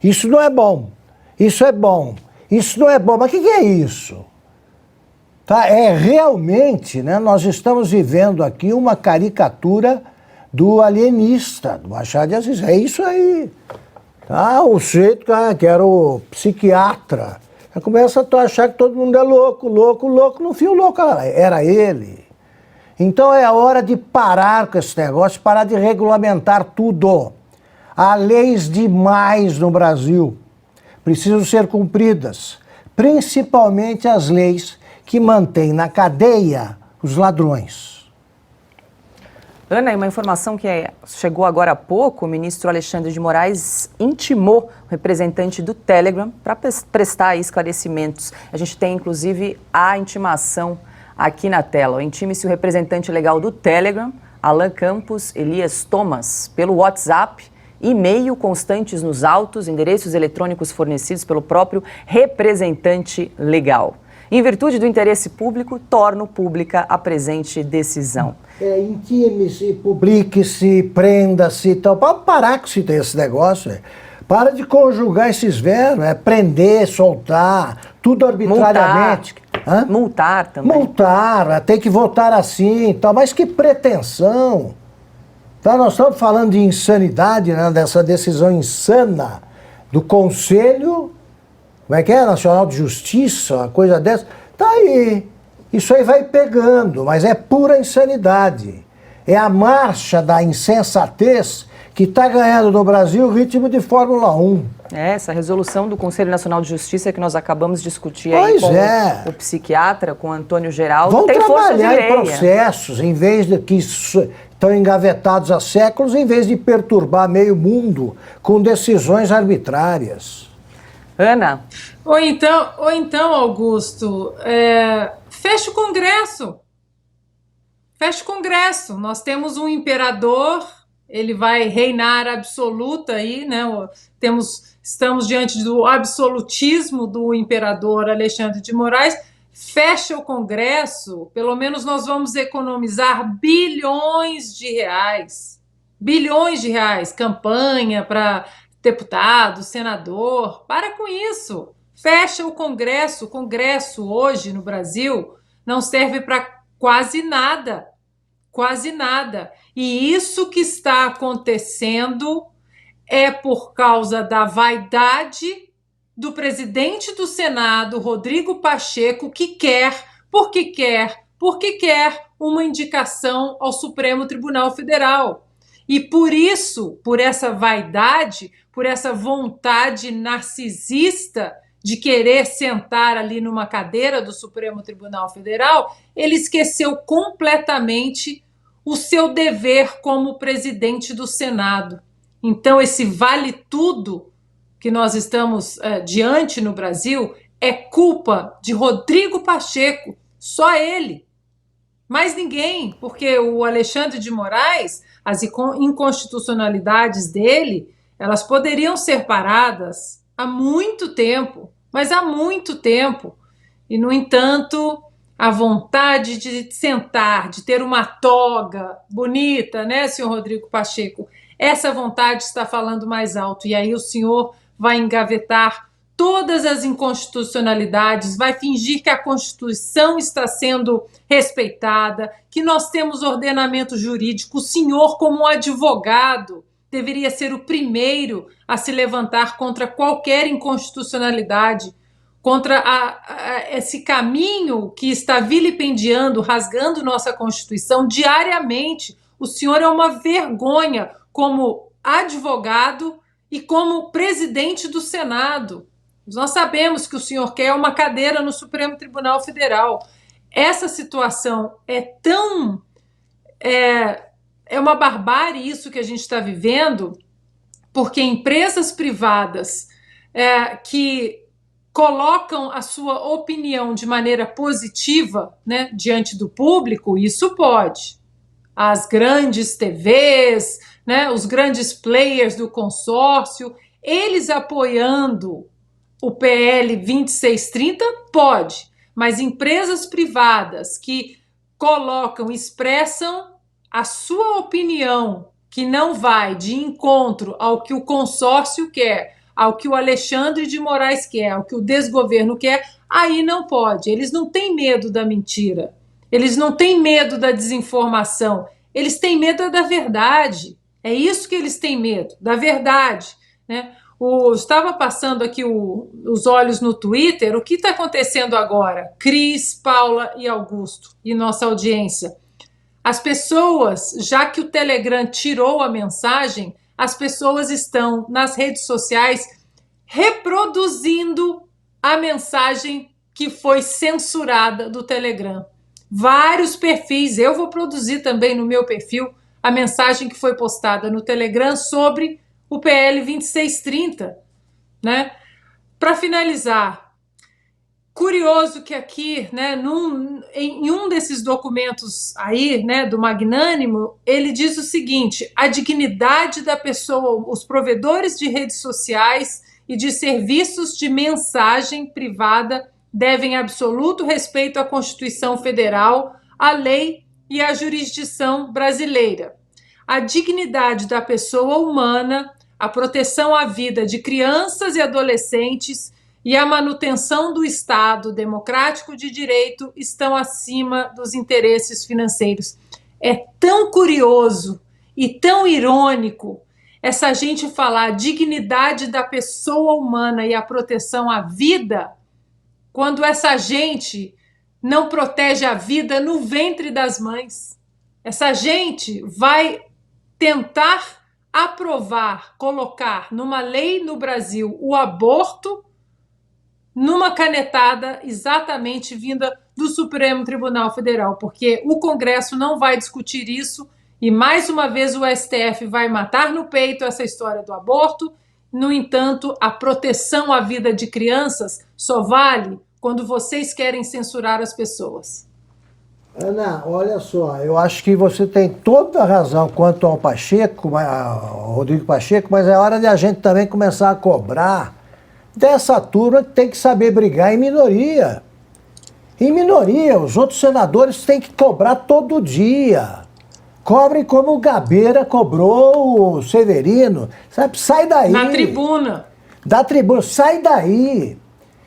Isso não é bom. Isso é bom. Isso não é bom. Mas o que é isso? Tá? Realmente, né, nós estamos vivendo aqui uma caricatura do alienista, do Machado de Assis. É isso aí. Tá? O sujeito que era o psiquiatra, já começa a achar que todo mundo é louco. No fim o louco era ele. Então é hora de parar com esse negócio, parar de regulamentar tudo. Há leis demais no Brasil, precisam ser cumpridas, principalmente as leis que mantêm na cadeia os ladrões. Ana, uma informação que chegou agora há pouco, o ministro Alexandre de Moraes intimou o representante do Telegram para prestar esclarecimentos. A gente tem, inclusive, a intimação aqui na tela. Intime-se o representante legal do Telegram, Alan Campos Elias Thomas, pelo WhatsApp, e-mail constantes nos autos, endereços eletrônicos fornecidos pelo próprio representante legal. Em virtude do interesse público, torno pública a presente decisão. Intime-se, publique-se, prenda-se e tal. Para parar com esse negócio. Para de conjugar esses verbos. Prender, soltar, tudo arbitrariamente. Multar também. Multar, tem que votar assim e tal. Mas que pretensão. Tá, nós estamos falando de insanidade, né, dessa decisão insana do Conselho, Nacional de Justiça, uma coisa dessa. Tá aí. Isso aí vai pegando, mas é pura insanidade. É a marcha da insensatez que está ganhando no Brasil o ritmo de Fórmula 1. Essa resolução do Conselho Nacional de Justiça que nós acabamos de discutir aí com o psiquiatra, com o Antônio Geraldo, vão tem força de trabalhar lei. Em processos, em vez de que estão engavetados há séculos, em vez de perturbar meio mundo com decisões arbitrárias. Ana? Ou então, Augusto, fecha o Congresso. Fecha o Congresso. Nós temos um imperador, ele vai reinar absoluta aí, né? Estamos diante do absolutismo do imperador Alexandre de Moraes. Fecha o Congresso, pelo menos nós vamos economizar bilhões de reais. Bilhões de reais. Campanha para deputado, senador. Para com isso. Fecha o Congresso. O Congresso hoje no Brasil não serve para quase nada. Quase nada. E isso que está acontecendo é por causa da vaidade do presidente do Senado, Rodrigo Pacheco, que quer uma indicação ao Supremo Tribunal Federal. E por isso, por essa vaidade, por essa vontade narcisista de querer sentar ali numa cadeira do Supremo Tribunal Federal, ele esqueceu completamente o seu dever como presidente do Senado. Então, esse vale tudo que nós estamos diante no Brasil é culpa de Rodrigo Pacheco, só ele. Mais ninguém, porque o Alexandre de Moraes, as inconstitucionalidades dele, elas poderiam ser paradas há muito tempo, mas há muito tempo. E, no entanto, a vontade de sentar, de ter uma toga bonita, né, senhor Rodrigo Pacheco? Essa vontade está falando mais alto. E aí o senhor vai engavetar todas as inconstitucionalidades, vai fingir que a Constituição está sendo respeitada, que nós temos ordenamento jurídico. O senhor, como um advogado, deveria ser o primeiro a se levantar contra qualquer inconstitucionalidade, contra esse caminho que está vilipendiando, rasgando nossa Constituição diariamente. O senhor é uma vergonha como advogado e como presidente do Senado. Nós sabemos que o senhor quer uma cadeira no Supremo Tribunal Federal. Essa situação é tão... É uma barbárie isso que a gente está vivendo, porque empresas privadas que colocam a sua opinião de maneira positiva, né, diante do público, isso pode. As grandes TVs, né, os grandes players do consórcio, eles apoiando o PL 2630, pode, mas empresas privadas que colocam, expressam a sua opinião, que não vai de encontro ao que o consórcio quer, ao que o Alexandre de Moraes quer, ao que o desgoverno quer, aí não pode. Eles não têm medo da mentira, eles não têm medo da desinformação, eles têm medo da verdade. É isso que eles têm medo, da verdade, né? Estava passando aqui os olhos no Twitter. O que está acontecendo agora? Cris, Paula e Augusto e nossa audiência. As pessoas, já que o Telegram tirou a mensagem, as pessoas estão nas redes sociais reproduzindo a mensagem que foi censurada do Telegram. Vários perfis, eu vou produzir também no meu perfil a mensagem que foi postada no Telegram sobre o PL 2630, né? Para finalizar, curioso que aqui, né, em um desses documentos aí, né, do Magnânimo, ele diz o seguinte: a dignidade da pessoa, os provedores de redes sociais e de serviços de mensagem privada devem absoluto respeito à Constituição Federal, à lei e à jurisdição brasileira. A dignidade da pessoa humana, a proteção à vida de crianças e adolescentes e a manutenção do Estado democrático de direito estão acima dos interesses financeiros. É tão curioso e tão irônico essa gente falar a dignidade da pessoa humana e a proteção à vida, quando essa gente não protege a vida no ventre das mães. Essa gente vai tentar aprovar, colocar numa lei no Brasil o aborto numa canetada exatamente vinda do Supremo Tribunal Federal, porque o Congresso não vai discutir isso e, mais uma vez, o STF vai matar no peito essa história do aborto. No entanto, a proteção à vida de crianças só vale quando vocês querem censurar as pessoas. Ana, olha só, eu acho que você tem toda a razão quanto ao Pacheco, ao Rodrigo Pacheco, mas é hora de a gente também começar a cobrar dessa turma que tem que saber brigar em minoria. Em minoria, os outros senadores têm que cobrar todo dia. Cobrem como o Gabeira cobrou o Severino. Sabe? Sai daí. Na tribuna. Da tribuna, sai daí.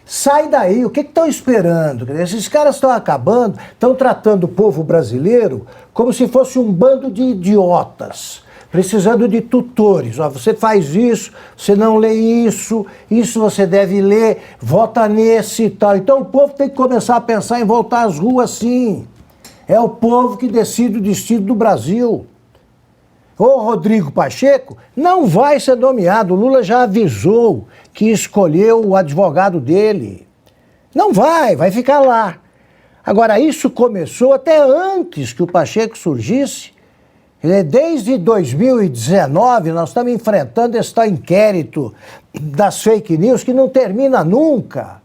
Sai daí, o que estão esperando? Esses caras estão acabando, estão tratando o povo brasileiro como se fosse um bando de idiotas, precisando de tutores. Ó, você faz isso, você não lê isso, isso você deve ler, vota nesse e tal. Então o povo tem que começar a pensar em voltar às ruas, sim. É o povo que decide o destino do Brasil. O Rodrigo Pacheco não vai ser nomeado. O Lula já avisou que escolheu o advogado dele. Não vai ficar lá. Agora, isso começou até antes que o Pacheco surgisse. Desde 2019, nós estamos enfrentando esse tal inquérito das fake news que não termina nunca.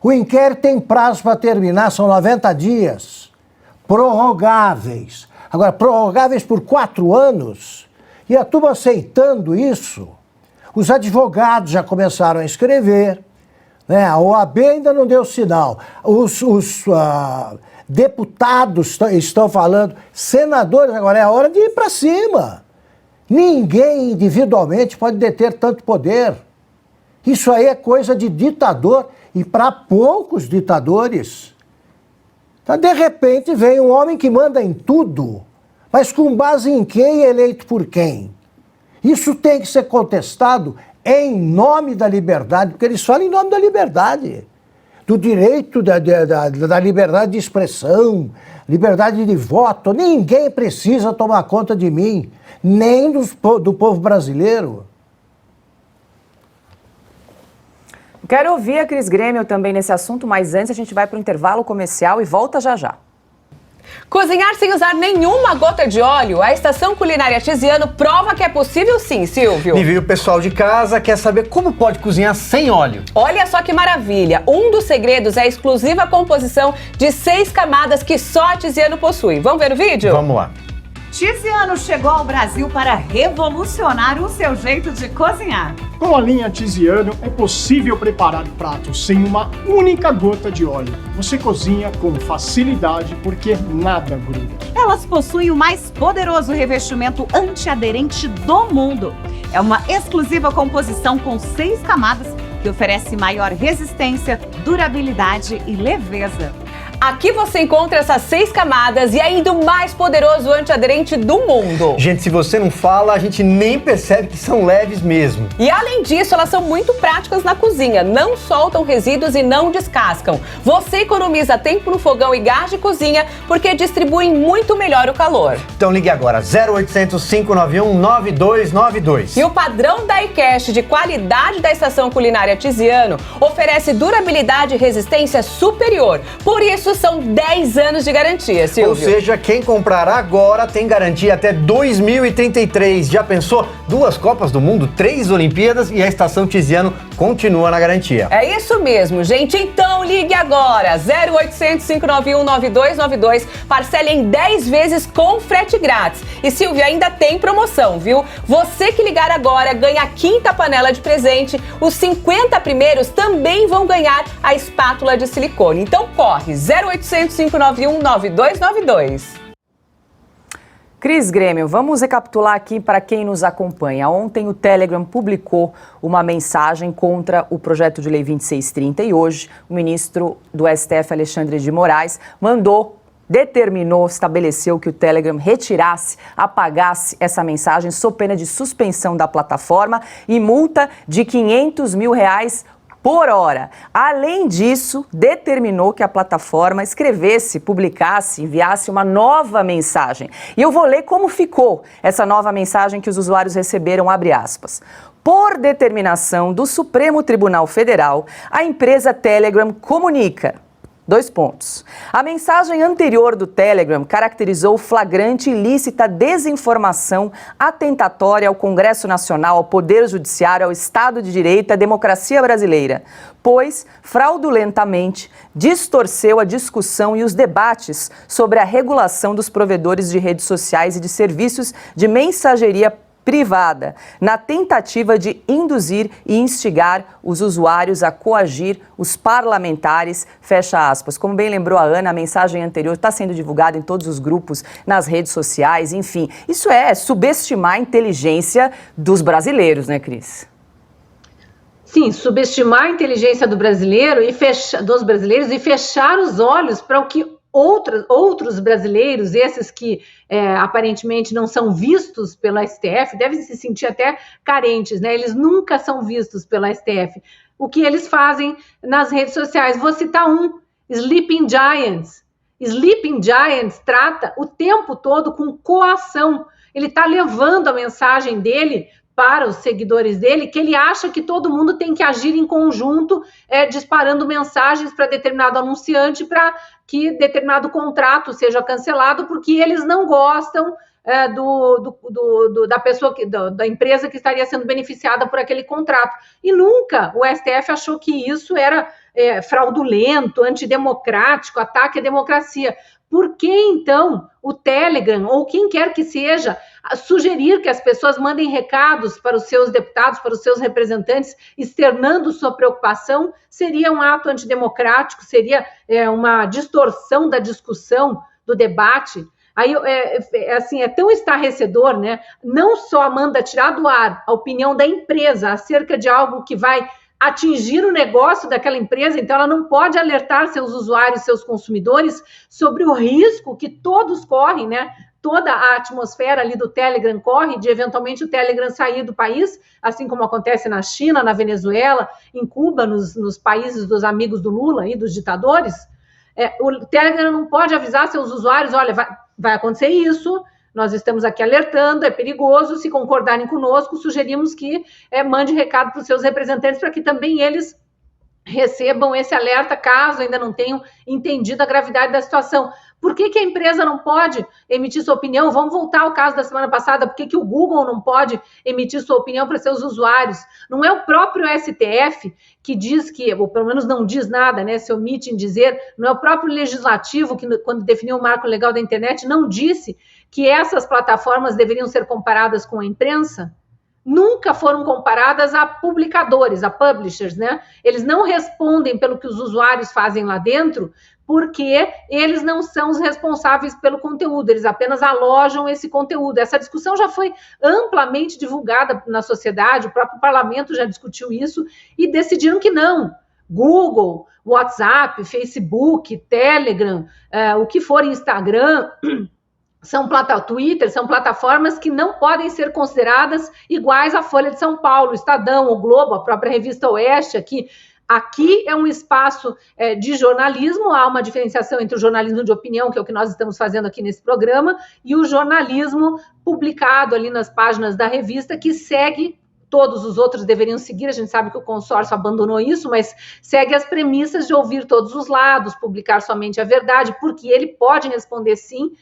O inquérito tem prazo para terminar, são 90 dias. Prorrogáveis. Agora, prorrogáveis por 4 anos, e a turma aceitando isso, os advogados já começaram a escrever, né? A OAB ainda não deu sinal, os deputados estão falando, senadores, agora é a hora de ir para cima. Ninguém individualmente pode deter tanto poder. Isso aí é coisa de ditador e para poucos ditadores. Então, de repente, vem um homem que manda em tudo, mas com base em quem e eleito por quem? Isso tem que ser contestado em nome da liberdade, porque eles falam em nome da liberdade, do direito da liberdade de expressão, liberdade de voto. Ninguém precisa tomar conta de mim, nem do povo brasileiro. Quero ouvir a Cris Grêmio também nesse assunto, mas antes a gente vai para o intervalo comercial e volta já já. Cozinhar sem usar nenhuma gota de óleo? A Estação Culinária Tiziano prova que é possível sim, Silvio. E o pessoal de casa quer saber como pode cozinhar sem óleo. Olha só que maravilha! Um dos segredos é a exclusiva composição de 6 camadas que só a Tiziano possui. Vamos ver o vídeo? Vamos lá. Tiziano chegou ao Brasil para revolucionar o seu jeito de cozinhar. Com a linha Tiziano é possível preparar pratos sem uma única gota de óleo. Você cozinha com facilidade porque nada gruda. Elas possuem o mais poderoso revestimento antiaderente do mundo. É uma exclusiva composição com 6 camadas que oferece maior resistência, durabilidade e leveza. Aqui você encontra essas 6 camadas e ainda o mais poderoso antiaderente do mundo. Gente, se você não fala, a gente nem percebe que são leves mesmo. E além disso, elas são muito práticas na cozinha, não soltam resíduos e não descascam. Você economiza tempo no fogão e gás de cozinha porque distribuem muito melhor o calor. Então ligue agora, 0800 591 9292. E o padrão da iCash de qualidade da Estação Culinária Tiziano oferece durabilidade e resistência superior. Por isso, são 10 anos de garantia, Silvio. Ou seja, quem comprar agora tem garantia até 2033. Já pensou? 2 Copas do Mundo, 3 Olimpíadas e a Estação Tiziano continua na garantia. É isso mesmo, gente. Então ligue agora, 0800 591 9292. Parcele em 10 vezes com frete grátis. E Silvio, ainda tem promoção, viu? Você que ligar agora ganha a 5ª panela de presente. Os 50 primeiros também vão ganhar a espátula de silicone. Então corre, 0800 591 9292. Cris Grêmio, vamos recapitular aqui para quem nos acompanha. Ontem o Telegram publicou uma mensagem contra o projeto de lei 2630 e hoje o ministro do STF, Alexandre de Moraes, determinou, estabeleceu que o Telegram retirasse, apagasse essa mensagem sob pena de suspensão da plataforma e multa de R$500 mil por hora. Além disso, determinou que a plataforma escrevesse, publicasse, enviasse uma nova mensagem. E eu vou ler como ficou essa nova mensagem que os usuários receberam, abre aspas. Por determinação do Supremo Tribunal Federal, a empresa Telegram comunica. 2 pontos. A mensagem anterior do Telegram caracterizou flagrante e ilícita desinformação atentatória ao Congresso Nacional, ao Poder Judiciário, ao Estado de Direito e à democracia brasileira, pois, fraudulentamente, distorceu a discussão e os debates sobre a regulação dos provedores de redes sociais e de serviços de mensageria privada, na tentativa de induzir e instigar os usuários a coagir os parlamentares, fecha aspas. Como bem lembrou a Ana, a mensagem anterior está sendo divulgada em todos os grupos, nas redes sociais, enfim. Isso é subestimar a inteligência dos brasileiros, né, Cris? Sim, subestimar a inteligência do brasileiro dos brasileiros e fechar os olhos para o que outros brasileiros, esses que aparentemente não são vistos pela STF, devem se sentir até carentes, né? Eles nunca são vistos pela STF. O que eles fazem nas redes sociais? Vou citar Sleeping Giants. Sleeping Giants trata o tempo todo com coação. Ele está levando a mensagem dele para os seguidores dele, que ele acha que todo mundo tem que agir em conjunto, disparando mensagens para determinado anunciante para que determinado contrato seja cancelado, porque eles não gostam da pessoa, da empresa que estaria sendo beneficiada por aquele contrato. E nunca o STF achou que isso era fraudulento, antidemocrático, ataque à democracia. Por que, então, o Telegram, ou quem quer que seja, sugerir que as pessoas mandem recados para os seus deputados, para os seus representantes, externando sua preocupação, seria um ato antidemocrático, seria uma distorção da discussão, do debate? Aí, assim, é tão estarrecedor, né? Não só manda tirar do ar a opinião da empresa acerca de algo que vai atingir o negócio daquela empresa, então ela não pode alertar seus usuários, seus consumidores, sobre o risco que todos correm, né? Toda a atmosfera ali do Telegram corre de, eventualmente, o Telegram sair do país, assim como acontece na China, na Venezuela, em Cuba, nos países dos amigos do Lula e dos ditadores. O Telegram não pode avisar seus usuários, olha, vai acontecer isso, nós estamos aqui alertando, é perigoso, se concordarem conosco, sugerimos que mande recado para os seus representantes para que também eles recebam esse alerta, caso ainda não tenham entendido a gravidade da situação. Por que a empresa não pode emitir sua opinião? Vamos voltar ao caso da semana passada. Por que o Google não pode emitir sua opinião para seus usuários? Não é o próprio STF que diz que, ou pelo menos não diz nada, né? Se omite em dizer, não é o próprio legislativo que, quando definiu o marco legal da internet, não disse que essas plataformas deveriam ser comparadas com a imprensa? Nunca foram comparadas a publicadores, a publishers, né? Eles não respondem pelo que os usuários fazem lá dentro, porque eles não são os responsáveis pelo conteúdo, eles apenas alojam esse conteúdo. Essa discussão já foi amplamente divulgada na sociedade, o próprio parlamento já discutiu isso e decidiram que não. Google, WhatsApp, Facebook, Telegram, o que for Instagram, Twitter, são plataformas que não podem ser consideradas iguais à Folha de São Paulo, o Estadão, o Globo, a própria Revista Oeste aqui. Aqui é um espaço de jornalismo, há uma diferenciação entre o jornalismo de opinião, que é o que nós estamos fazendo aqui nesse programa, e o jornalismo publicado ali nas páginas da revista, que segue, todos os outros deveriam seguir, a gente sabe que o consórcio abandonou isso, mas segue as premissas de ouvir todos os lados, publicar somente a verdade, porque ele pode responder sim,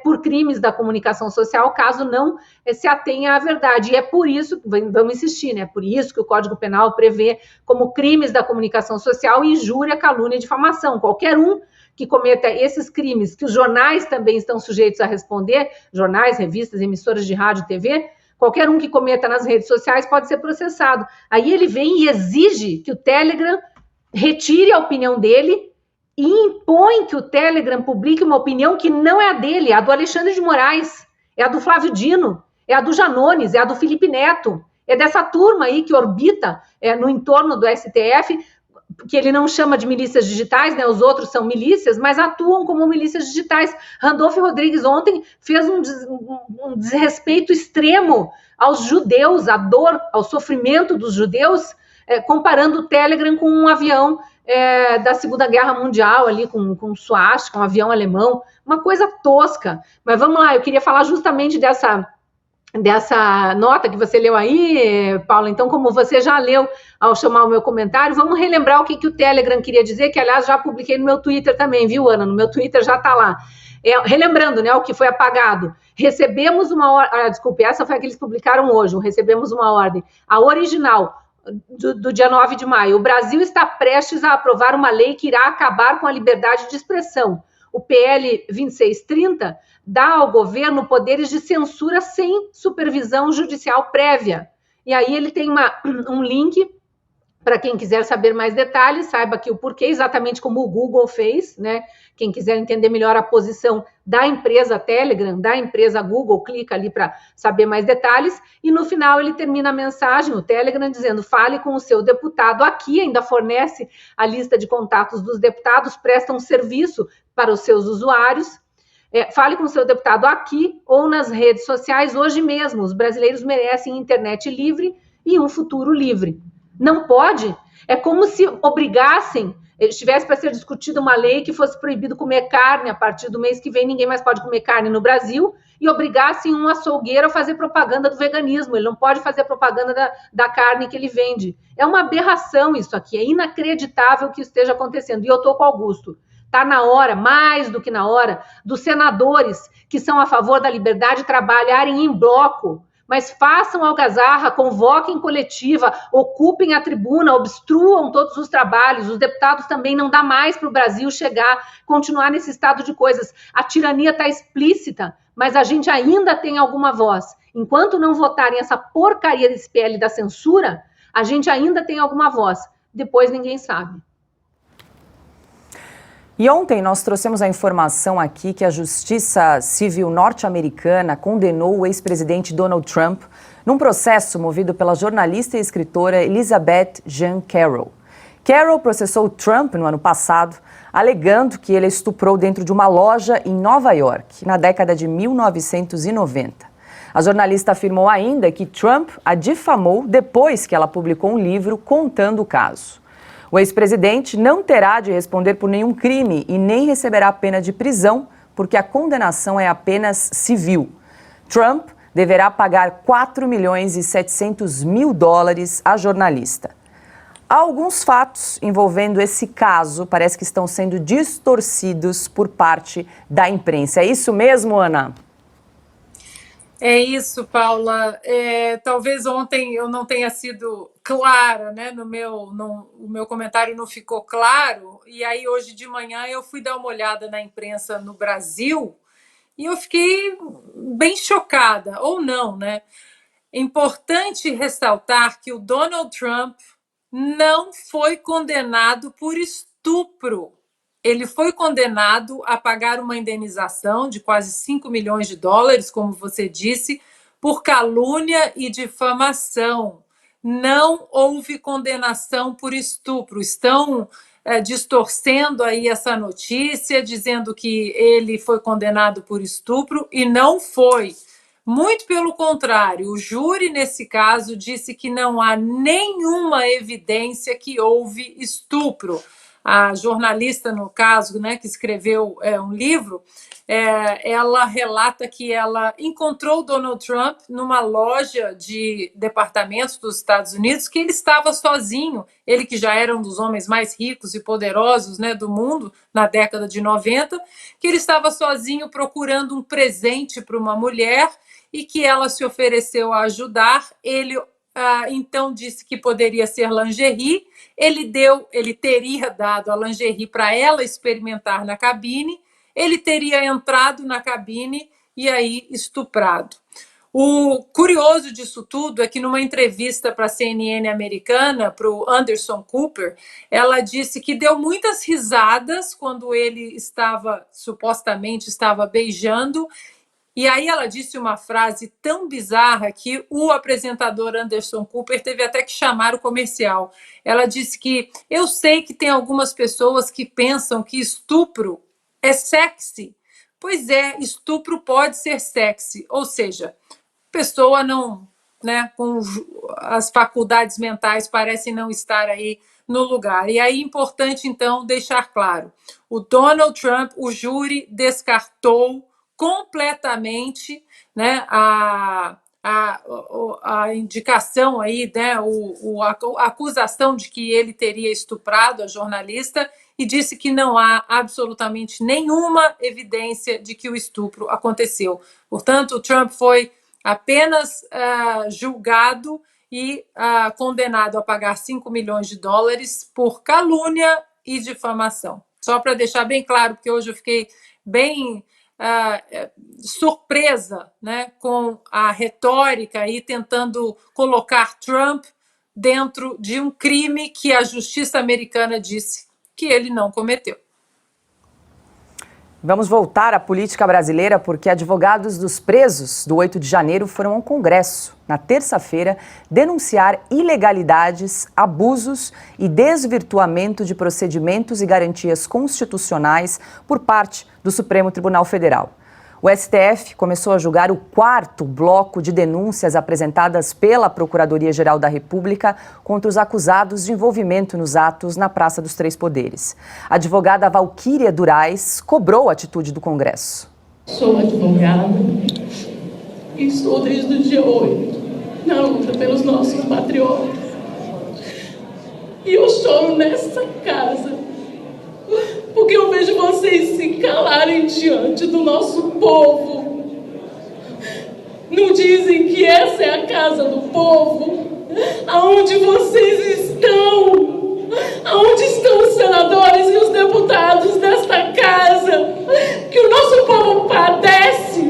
por crimes da comunicação social, caso não se atenha à verdade. E é por isso, vamos insistir, né? Por isso que o Código Penal prevê como crimes da comunicação social injúria, calúnia e difamação. Qualquer um que cometa esses crimes, que os jornais também estão sujeitos a responder, jornais, revistas, emissoras de rádio e TV, qualquer um que cometa nas redes sociais pode ser processado. Aí ele vem e exige que o Telegram retire a opinião dele e impõe que o Telegram publique uma opinião que não é a dele, é a do Alexandre de Moraes, é a do Flávio Dino, é a do Janones, é a do Felipe Neto, é dessa turma aí que orbita no entorno do STF, que ele não chama de milícias digitais, né? Os outros são milícias, mas atuam como milícias digitais. Randolfo Rodrigues ontem fez um desrespeito extremo aos judeus, à dor, ao sofrimento dos judeus, comparando o Telegram com um avião da Segunda Guerra Mundial, ali com suástica, um avião alemão, uma coisa tosca. Mas vamos lá, eu queria falar justamente dessa nota que você leu aí, Paula. Então, como você já leu ao chamar o meu comentário, vamos relembrar o que o Telegram queria dizer, que, aliás, já publiquei no meu Twitter também, viu, Ana? No meu Twitter já está lá. Relembrando, né, o que foi apagado. Recebemos uma ordem... desculpe, essa foi a que eles publicaram hoje, recebemos uma ordem. A original, do dia 9 de maio. O Brasil está prestes a aprovar uma lei que irá acabar com a liberdade de expressão. O PL 2630 dá ao governo poderes de censura sem supervisão judicial prévia. E aí ele tem um link para quem quiser saber mais detalhes, saiba aqui o porquê, exatamente como o Google fez, né? Quem quiser entender melhor a posição da empresa Telegram, da empresa Google, clica ali para saber mais detalhes. E no final ele termina a mensagem, o Telegram, dizendo: fale com o seu deputado aqui, ainda fornece a lista de contatos dos deputados, prestam serviço para os seus usuários. Fale com o seu deputado aqui ou nas redes sociais hoje mesmo. Os brasileiros merecem internet livre e um futuro livre. Não pode. É como se obrigassem, estivesse para ser discutida uma lei que fosse proibido comer carne a partir do mês que vem, ninguém mais pode comer carne no Brasil, e obrigassem um açougueiro a fazer propaganda do veganismo. Ele não pode fazer propaganda da carne que ele vende. É uma aberração isso aqui, é inacreditável que isso esteja acontecendo. E eu estou com o Augusto. Está na hora, mais do que na hora, dos senadores que são a favor da liberdade trabalharem em bloco, mas façam algazarra, convoquem coletiva, ocupem a tribuna, obstruam todos os trabalhos. Os deputados também não dá mais para o Brasil continuar nesse estado de coisas. A tirania está explícita, mas a gente ainda tem alguma voz. Enquanto não votarem essa porcaria desse PL da censura, a gente ainda tem alguma voz. Depois ninguém sabe. E ontem nós trouxemos a informação aqui que a Justiça Civil norte-americana condenou o ex-presidente Donald Trump num processo movido pela jornalista e escritora Elizabeth Jean Carroll. Carroll processou Trump no ano passado, alegando que ele estuprou dentro de uma loja em Nova York, na década de 1990. A jornalista afirmou ainda que Trump a difamou depois que ela publicou um livro contando o caso. O ex-presidente não terá de responder por nenhum crime e nem receberá pena de prisão, porque a condenação é apenas civil. Trump deverá pagar 4 milhões e 700 mil dólares à jornalista. Alguns fatos envolvendo esse caso parece que estão sendo distorcidos por parte da imprensa. É isso mesmo, Ana? É isso, Paula. Talvez ontem eu não tenha sido clara, né? O meu comentário não ficou claro. E aí, hoje de manhã, eu fui dar uma olhada na imprensa no Brasil e eu fiquei bem chocada, ou não, né? É importante ressaltar que o Donald Trump não foi condenado por estupro. Ele foi condenado a pagar uma indenização de quase 5 milhões de dólares, como você disse, por calúnia e difamação. Não houve condenação por estupro. Estão distorcendo aí essa notícia, dizendo que ele foi condenado por estupro e não foi. Muito pelo contrário, o júri, nesse caso, disse que não há nenhuma evidência que houve estupro. A jornalista, no caso, né, que escreveu um livro, ela relata que ela encontrou Donald Trump numa loja de departamentos dos Estados Unidos, que ele estava sozinho, ele que já era um dos homens mais ricos e poderosos, né, do mundo na década de 90, que ele estava sozinho procurando um presente para uma mulher e que ela se ofereceu a ajudar. Ele então disse que poderia ser lingerie. Ele teria dado a lingerie para ela experimentar na cabine, ele teria entrado na cabine e aí estuprado. O curioso disso tudo é que numa entrevista para a CNN americana, para o Anderson Cooper, ela disse que deu muitas risadas quando ele supostamente estava beijando. E aí ela disse uma frase tão bizarra que o apresentador Anderson Cooper teve até que chamar o comercial. Ela disse que eu sei que tem algumas pessoas que pensam que estupro é sexy. Pois é, estupro pode ser sexy, ou seja, a pessoa não, né, com as faculdades mentais parecem não estar aí no lugar. E aí é importante então deixar claro, o Donald Trump, o júri descartou completamente, né, a indicação aí, né, a acusação de que ele teria estuprado a jornalista e disse que não há absolutamente nenhuma evidência de que o estupro aconteceu. Portanto, o Trump foi apenas julgado e condenado a pagar 5 milhões de dólares por calúnia e difamação. Só para deixar bem claro, porque hoje eu fiquei bem surpresa, né, com a retórica e tentando colocar Trump dentro de um crime que a justiça americana disse que ele não cometeu. Vamos voltar à política brasileira porque advogados dos presos do 8 de janeiro foram ao Congresso, na terça-feira, denunciar ilegalidades, abusos e desvirtuamento de procedimentos e garantias constitucionais por parte do Supremo Tribunal Federal. O STF começou a julgar o 4º bloco de denúncias apresentadas pela Procuradoria-Geral da República contra os acusados de envolvimento nos atos na Praça dos Três Poderes. A advogada Valquíria Durais cobrou a atitude do Congresso. Sou advogada e estou desde o dia 8 na luta pelos nossos patriotas. E eu choro nessa casa porque eu vejo calarem diante do nosso povo. Não dizem que essa é a casa do povo? Aonde vocês estão? Aonde estão os senadores e os deputados desta casa? Que o nosso povo padece,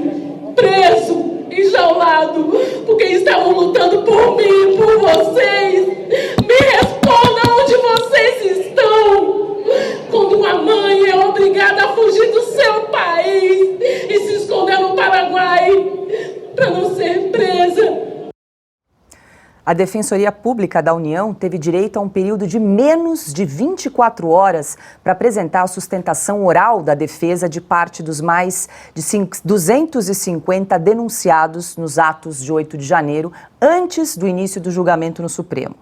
preso, enjaulado, porque estavam lutando por mim e por vocês. Me respondam onde vocês estão. Quando uma mãe é obrigada a fugir do seu país e se esconder no Paraguai para não ser presa. A Defensoria Pública da União teve direito a um período de menos de 24 horas para apresentar a sustentação oral da defesa de parte dos mais de 250 denunciados nos atos de 8 de janeiro, antes do início do julgamento no Supremo.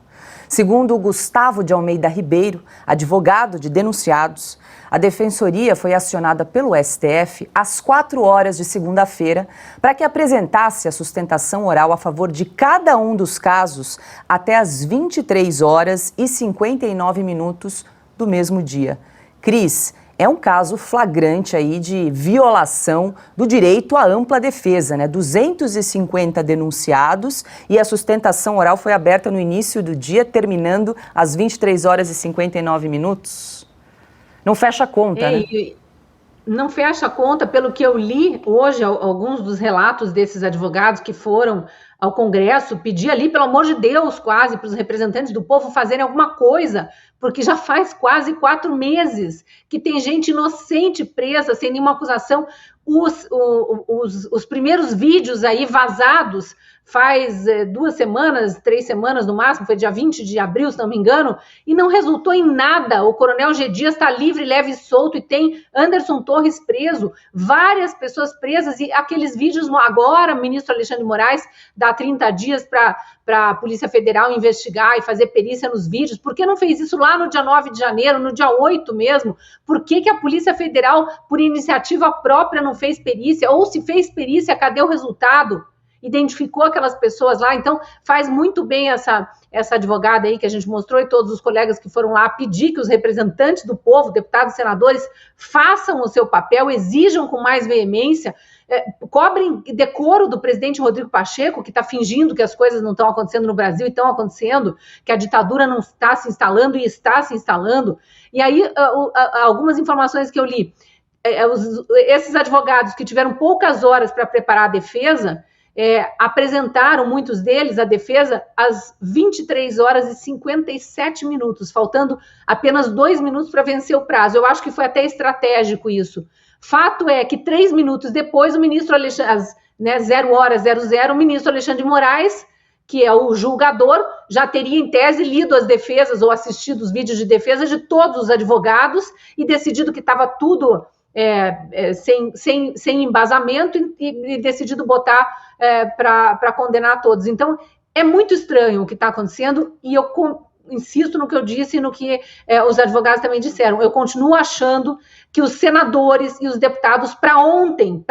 Segundo Gustavo de Almeida Ribeiro, advogado de denunciados, a Defensoria foi acionada pelo STF às 4 horas de segunda-feira para que apresentasse a sustentação oral a favor de cada um dos casos até às 23 horas e 59 minutos do mesmo dia. Cris, é um caso flagrante aí de violação do direito à ampla defesa, né? 250 denunciados e a sustentação oral foi aberta no início do dia, terminando às 23 horas e 59 minutos. Não fecha a conta, né? Não fecha a conta, pelo que eu li hoje, alguns dos relatos desses advogados que foram ao Congresso pedir ali, pelo amor de Deus, quase, para os representantes do povo fazerem alguma coisa, porque já faz quase 4 meses que tem gente inocente presa, sem nenhuma acusação. Os primeiros vídeos aí vazados faz 2 semanas, 3 semanas no máximo, foi dia 20 de abril, se não me engano, e não resultou em nada. O Coronel G. Dias está livre, leve e solto, e tem Anderson Torres preso, várias pessoas presas, e aqueles vídeos, agora o ministro Alexandre de Moraes dá 30 dias para a Polícia Federal investigar e fazer perícia nos vídeos. Por que não fez isso lá no dia 9 de janeiro, no dia 8 mesmo? Por que a Polícia Federal, por iniciativa própria, não fez perícia? Ou se fez perícia, cadê o resultado? Identificou aquelas pessoas lá? Então faz muito bem essa advogada aí que a gente mostrou e todos os colegas que foram lá pedir que os representantes do povo, deputados, senadores, façam o seu papel, exijam com mais veemência, cobrem decoro do presidente Rodrigo Pacheco, que está fingindo que as coisas não estão acontecendo no Brasil e estão acontecendo, que a ditadura não está se instalando e está se instalando. E aí algumas informações que eu li, esses advogados que tiveram poucas horas para preparar a defesa, apresentaram, muitos deles, a defesa às 23 horas e 57 minutos, faltando apenas 2 minutos para vencer o prazo. Eu acho que foi até estratégico isso. Fato é que 3 minutos depois, o ministro Alexandre, 0h00, o ministro Alexandre de Moraes, que é o julgador, já teria em tese lido as defesas ou assistido os vídeos de defesa de todos os advogados e decidido que estava tudo sem embasamento e decidido botar para condenar todos. Então, é muito estranho o que está acontecendo e eu insisto no que eu disse e no que os advogados também disseram. Eu continuo achando que os senadores e os deputados, para ontem,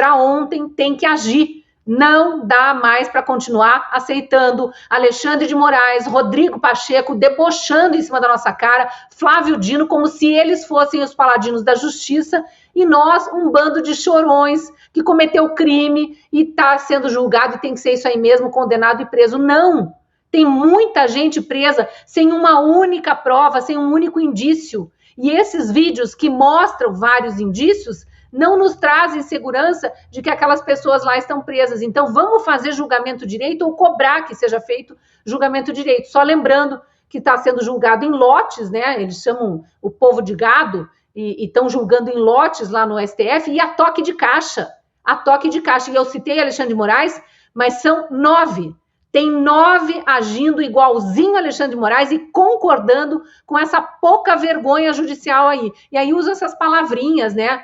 têm que agir. Não dá mais para continuar aceitando Alexandre de Moraes, Rodrigo Pacheco debochando em cima da nossa cara, Flávio Dino, como se eles fossem os paladinos da justiça e nós, um bando de chorões que cometeu crime e está sendo julgado e tem que ser isso aí mesmo, condenado e preso. Não! Tem muita gente presa sem uma única prova, sem um único indício. E esses vídeos que mostram vários indícios não nos trazem segurança de que aquelas pessoas lá estão presas. Então, vamos fazer julgamento direito ou cobrar que seja feito julgamento direito. Só lembrando que está sendo julgado em lotes, né? Eles chamam o povo de gado e estão julgando em lotes lá no STF e a toque de caixa. A toque de caixa. E eu citei Alexandre de Moraes, mas são 9. Tem 9 agindo igualzinho Alexandre de Moraes e concordando com essa pouca vergonha judicial aí. E aí usa essas palavrinhas, né?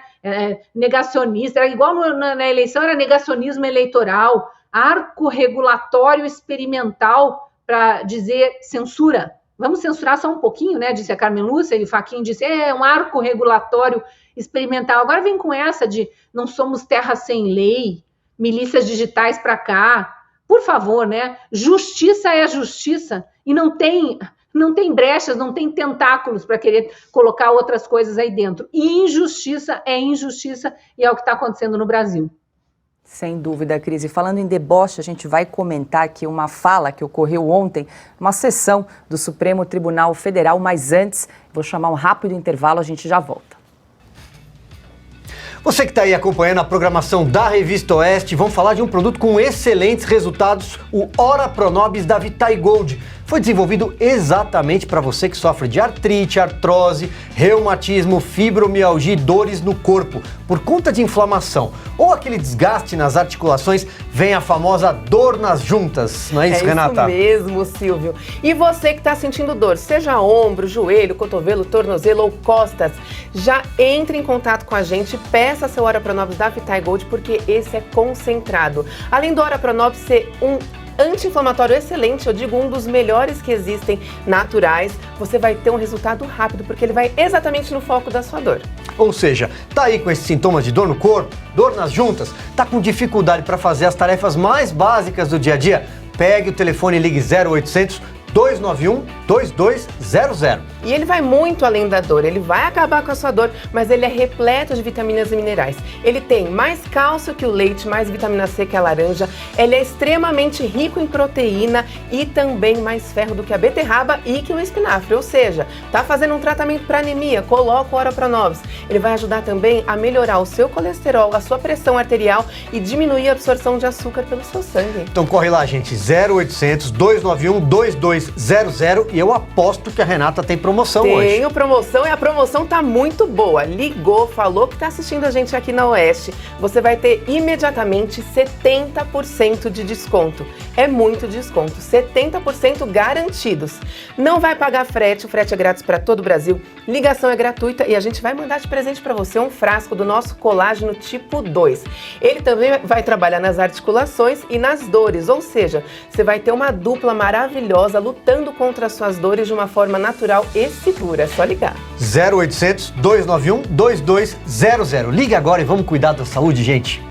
Negacionista, era igual na eleição, era negacionismo eleitoral, arco regulatório experimental para dizer censura. Vamos censurar só um pouquinho, né? Disse a Carmen Lúcia, e o Fachin disse, um arco regulatório experimental. Agora vem com essa de não somos terra sem lei, milícias digitais para cá. Por favor, né? Justiça é justiça e não tem não tem brechas, não tem tentáculos para querer colocar outras coisas aí dentro. E injustiça é injustiça e é o que está acontecendo no Brasil. Sem dúvida, Cris. E falando em deboche, a gente vai comentar aqui uma fala que ocorreu ontem, uma sessão do Supremo Tribunal Federal, mas antes, vou chamar um rápido intervalo, a gente já volta. Você que está aí acompanhando a programação da Revista Oeste, vamos falar de um produto com excelentes resultados, o Ora Pronobis da Vitae Gold. Foi desenvolvido exatamente para você que sofre de artrite, artrose, reumatismo, fibromialgia e dores no corpo por conta de inflamação ou aquele desgaste nas articulações, vem a famosa dor nas juntas, não é isso, Renata? É isso mesmo, Silvio. E você que está sentindo dor, seja ombro, joelho, cotovelo, tornozelo ou costas, já entre em contato com a gente, peça seu Ora Pronobis da Vitae Gold, porque esse é concentrado. Além do Ora Pronobis ser um anti-inflamatório excelente, eu digo um dos melhores que existem, naturais, você vai ter um resultado rápido, porque ele vai exatamente no foco da sua dor. Ou seja, tá aí com esses sintomas de dor no corpo, dor nas juntas, tá com dificuldade para fazer as tarefas mais básicas do dia a dia? Pegue o telefone e ligue 0800 291 2200. E ele vai muito além da dor, ele vai acabar com a sua dor, mas ele é repleto de vitaminas e minerais. Ele tem mais cálcio que o leite, mais vitamina C que a laranja, ele é extremamente rico em proteína e também mais ferro do que a beterraba e que o espinafre, ou seja, tá fazendo um tratamento para anemia, coloca o Ora Pronobis. Ele vai ajudar também a melhorar o seu colesterol, a sua pressão arterial e diminuir a absorção de açúcar pelo seu sangue. Então corre lá, gente, 0800 291 2200 e eu aposto que a Renata tem promoção hoje. Tenho promoção e a promoção tá muito boa. Ligou, falou que tá assistindo a gente aqui na Oeste. Você vai ter imediatamente 70% de desconto. É muito desconto, 70% garantidos. Não vai pagar frete, o frete é grátis para todo o Brasil. Ligação é gratuita e a gente vai mandar de presente para você um frasco do nosso colágeno tipo 2. Ele também vai trabalhar nas articulações e nas dores, ou seja, você vai ter uma dupla maravilhosa lutando contra as suas dores de uma forma natural e segura. É só ligar. 0800 291 2200. Ligue agora e vamos cuidar da saúde, gente.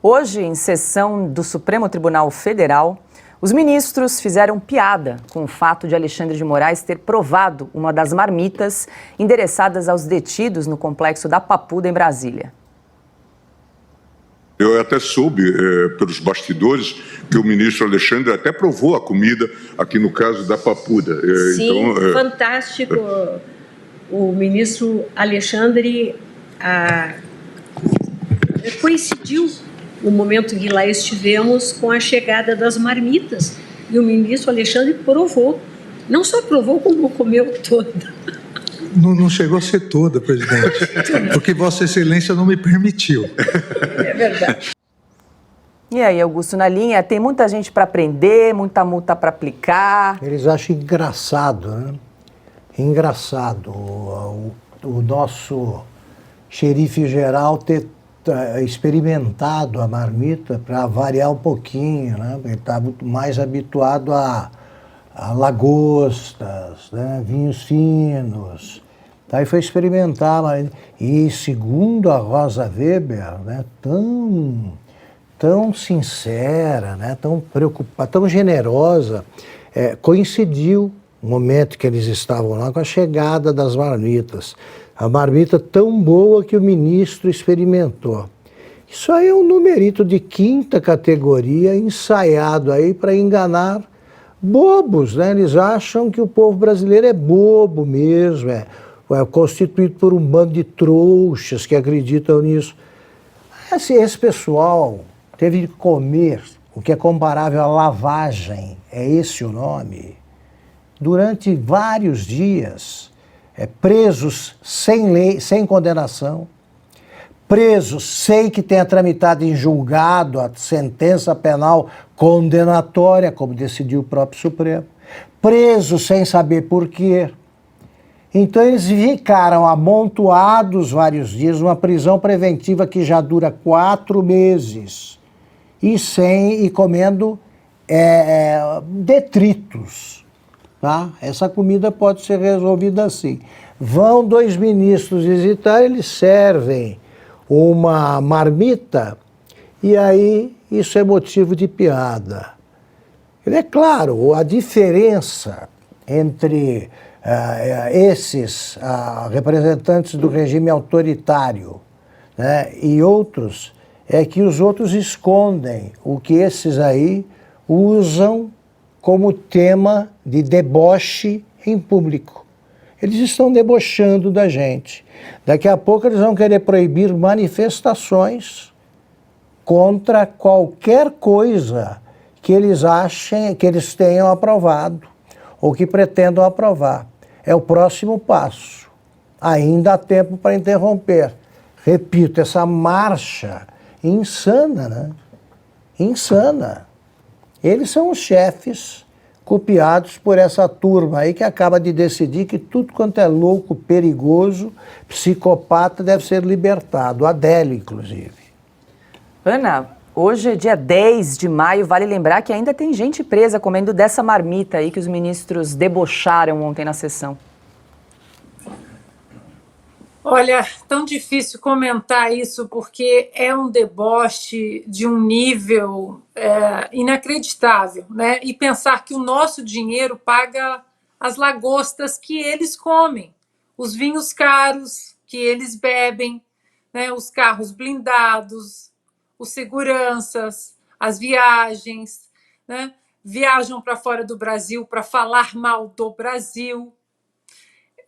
Hoje, em sessão do Supremo Tribunal Federal, os ministros fizeram piada com o fato de Alexandre de Moraes ter provado uma das marmitas endereçadas aos detidos no complexo da Papuda, em Brasília. Eu até soube, pelos bastidores, que o ministro Alexandre até provou a comida aqui no caso da Papuda. Sim, então, fantástico. O ministro Alexandre coincidiu o momento em que lá estivemos com a chegada das marmitas. E o ministro Alexandre provou. Não só provou, como comeu toda. Não chegou a ser toda, presidente, porque Vossa Excelência não me permitiu. É verdade. E aí, Augusto, na linha, tem muita gente para prender, muita multa para aplicar. Eles acham engraçado, né? Engraçado o nosso xerife geral ter experimentado a marmita para variar um pouquinho, né? Ele está muito mais habituado a lagostas, né? Vinhos finos. Aí foi experimentar, e segundo a Rosa Weber, né, tão sincera, né, tão preocupada, tão generosa, coincidiu o momento que eles estavam lá com a chegada das marmitas. A marmita tão boa que o ministro experimentou. Isso aí é um numerito de 5ª categoria ensaiado aí para enganar bobos, né? Eles acham que o povo brasileiro é bobo mesmo, é constituído por um bando de trouxas que acreditam nisso. Esse pessoal teve de comer o que é comparável à lavagem, é esse o nome, durante vários dias, presos sem lei, sem condenação, presos sem que tenha tramitado em julgado a sentença penal condenatória, como decidiu o próprio Supremo, presos sem saber por quê. Então eles ficaram amontoados vários dias, numa prisão preventiva que já dura 4 meses, e comendo detritos. Tá? Essa comida pode ser resolvida assim. Vão 2 ministros visitar, eles servem uma marmita, e aí isso é motivo de piada. É claro, a diferença entre esses representantes do regime autoritário, né, e outros, é que os outros escondem o que esses aí usam como tema de deboche em público. Eles estão debochando da gente. Daqui a pouco eles vão querer proibir manifestações contra qualquer coisa que eles achem, que eles tenham aprovado ou que pretendam aprovar. É o próximo passo. Ainda há tempo para interromper. Repito, essa marcha insana, né? Insana. Eles são os chefes copiados por essa turma aí que acaba de decidir que tudo quanto é louco, perigoso, psicopata deve ser libertado. Adélio, inclusive. Ana, hoje é dia 10 de maio, vale lembrar que ainda tem gente presa comendo dessa marmita aí que os ministros debocharam ontem na sessão. Olha, tão difícil comentar isso porque é um deboche de um nível inacreditável, né? E pensar que o nosso dinheiro paga as lagostas que eles comem, os vinhos caros que eles bebem, né? Os carros blindados, os seguranças, as viagens, né? Viajam para fora do Brasil para falar mal do Brasil.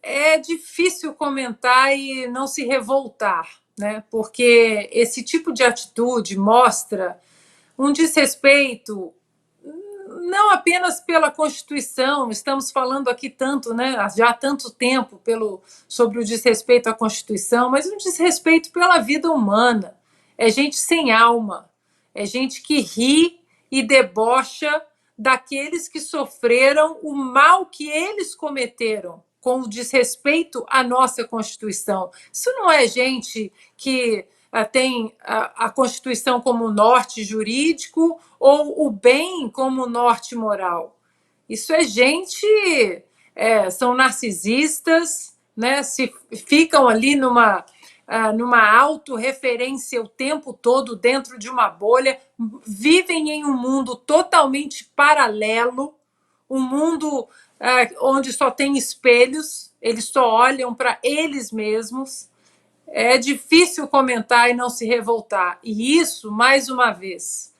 É difícil comentar e não se revoltar, né? Porque esse tipo de atitude mostra um desrespeito não apenas pela Constituição, estamos falando aqui tanto, né, já há tanto tempo sobre o desrespeito à Constituição, mas um desrespeito pela vida humana. É gente sem alma, é gente que ri e debocha daqueles que sofreram o mal que eles cometeram com o desrespeito à nossa Constituição. Isso não é gente que tem a Constituição como norte jurídico ou o bem como norte moral. Isso é gente, são narcisistas, né? Se ficam ali numa autorreferência o tempo todo dentro de uma bolha, vivem em um mundo totalmente paralelo, um mundo onde só tem espelhos, eles só olham para eles mesmos. É difícil comentar e não se revoltar. E isso, mais uma vez,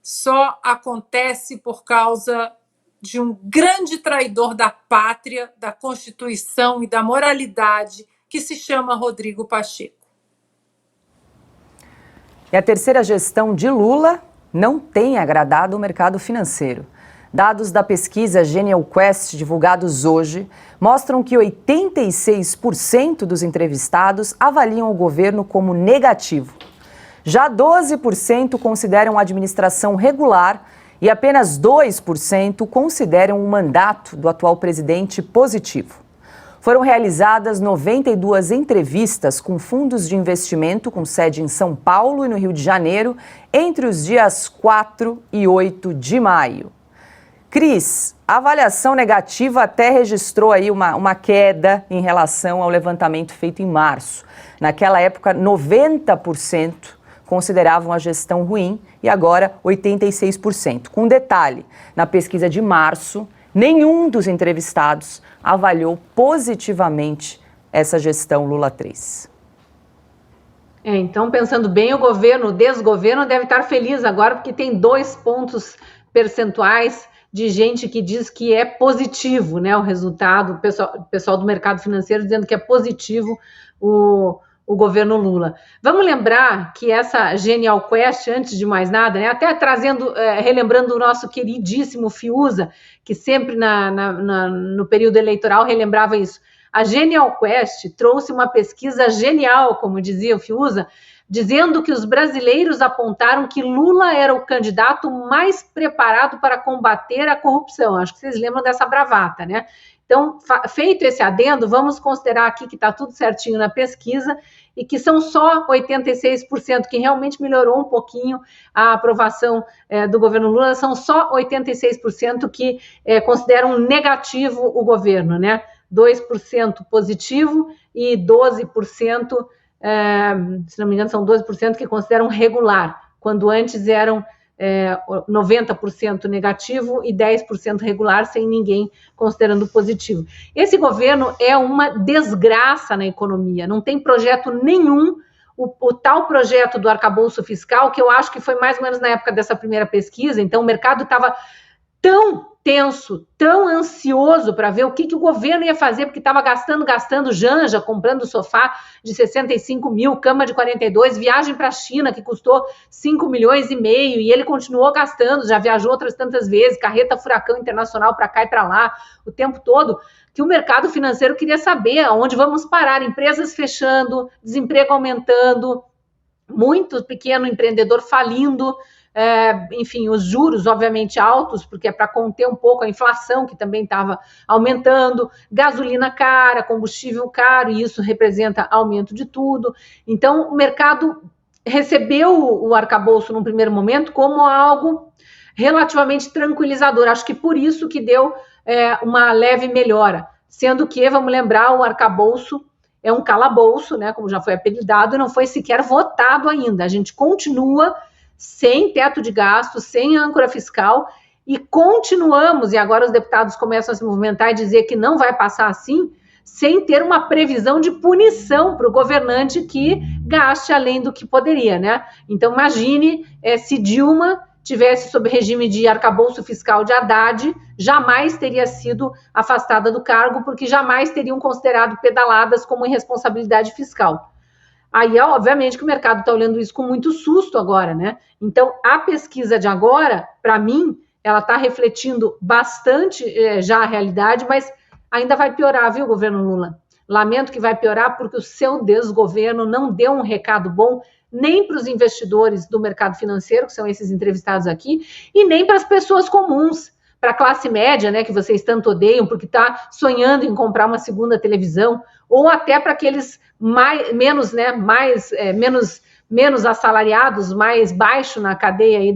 só acontece por causa de um grande traidor da pátria, da Constituição e da moralidade, que se chama Rodrigo Pacheco. E a terceira gestão de Lula não tem agradado o mercado financeiro. Dados da pesquisa Genial Quest, divulgados hoje, mostram que 86% dos entrevistados avaliam o governo como negativo. Já 12% consideram a administração regular e apenas 2% consideram o mandato do atual presidente positivo. Foram realizadas 92 entrevistas com fundos de investimento com sede em São Paulo e no Rio de Janeiro entre os dias 4 e 8 de maio. Cris, a avaliação negativa até registrou aí uma queda em relação ao levantamento feito em março. Naquela época, 90% consideravam a gestão ruim e agora 86%. Com detalhe, na pesquisa de março, nenhum dos entrevistados avaliou positivamente essa gestão Lula 3. Então, pensando bem, o desgoverno deve estar feliz agora porque tem 2 pontos percentuais de gente que diz que é positivo, né, o resultado, o pessoal do mercado financeiro dizendo que é positivo o governo Lula. Vamos lembrar que essa Genial Quest, antes de mais nada, né, até relembrando o nosso queridíssimo Fiuza, que sempre no período eleitoral relembrava isso. A Genial Quest trouxe uma pesquisa genial, como dizia o Fiuza, dizendo que os brasileiros apontaram que Lula era o candidato mais preparado para combater a corrupção. Acho que vocês lembram dessa bravata, né? Então, feito esse adendo, vamos considerar aqui que está tudo certinho na pesquisa e que são só 86% que realmente melhorou um pouquinho a aprovação do governo Lula, são só 86% que consideram negativo o governo, né? 2% positivo e 12%, se não me engano, são 12% que consideram regular, quando antes eram 90% negativo e 10% regular, sem ninguém considerando positivo. Esse governo é uma desgraça na economia, não tem projeto nenhum. O tal projeto do arcabouço fiscal, que eu acho que foi mais ou menos na época dessa primeira pesquisa, então o mercado estava tão tenso, tão ansioso para ver o que o governo ia fazer, porque estava gastando Janja, comprando sofá de 65 mil, cama de 42, viagem para a China que custou 5,5 milhões, e ele continuou gastando, já viajou outras tantas vezes, carreta furacão internacional para cá e para lá, o tempo todo, que o mercado financeiro queria saber aonde vamos parar, empresas fechando, desemprego aumentando, muito pequeno empreendedor falindo, enfim, os juros, obviamente, altos, porque é para conter um pouco a inflação, que também estava aumentando, gasolina cara, combustível caro, e isso representa aumento de tudo. Então, o mercado recebeu o arcabouço, num primeiro momento, como algo relativamente tranquilizador. Acho que por isso que deu uma leve melhora, sendo que, vamos lembrar, o arcabouço é um calabouço, né, como já foi apelidado, e não foi sequer votado ainda. A gente continua sem teto de gastos, sem âncora fiscal, e continuamos, e agora os deputados começam a se movimentar e dizer que não vai passar assim, sem ter uma previsão de punição para o governante que gaste além do que poderia, né? Então, imagine se Dilma tivesse sob regime de arcabouço fiscal de Haddad, jamais teria sido afastada do cargo, porque jamais teriam considerado pedaladas como irresponsabilidade fiscal. Aí, obviamente, que o mercado está olhando isso com muito susto agora, né? Então, a pesquisa de agora, para mim, ela está refletindo bastante já a realidade, mas ainda vai piorar, viu, governo Lula? Lamento que vai piorar porque o seu desgoverno não deu um recado bom nem para os investidores do mercado financeiro, que são esses entrevistados aqui, e nem para as pessoas comuns, para a classe média, né, que vocês tanto odeiam, porque está sonhando em comprar uma segunda televisão, ou até para aqueles menos assalariados, mais baixo na cadeia aí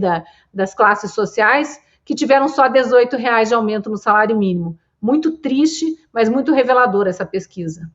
das classes sociais, que tiveram só R$18 de aumento no salário mínimo. Muito triste, mas muito reveladora essa pesquisa.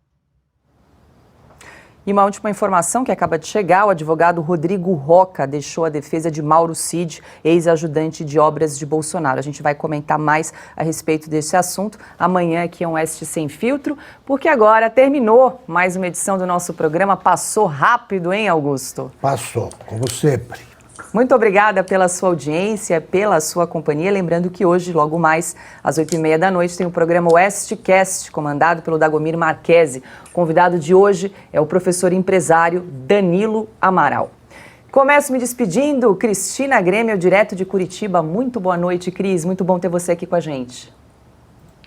E uma última informação que acaba de chegar, o advogado Rodrigo Roca deixou a defesa de Mauro Cid, ex-ajudante de obras de Bolsonaro. A gente vai comentar mais a respeito desse assunto amanhã aqui em Oeste Sem Filtro, porque agora terminou mais uma edição do nosso programa. Passou rápido, hein, Augusto? Passou, como sempre. Muito obrigada pela sua audiência, pela sua companhia. Lembrando que hoje, logo mais, às 8h30 da noite, tem o programa Oestcast, comandado pelo Dagomir Marquesi. O convidado de hoje é o professor empresário Danilo Amaral. Começo me despedindo, Cristina Grêmio, direto de Curitiba. Muito boa noite, Cris. Muito bom ter você aqui com a gente.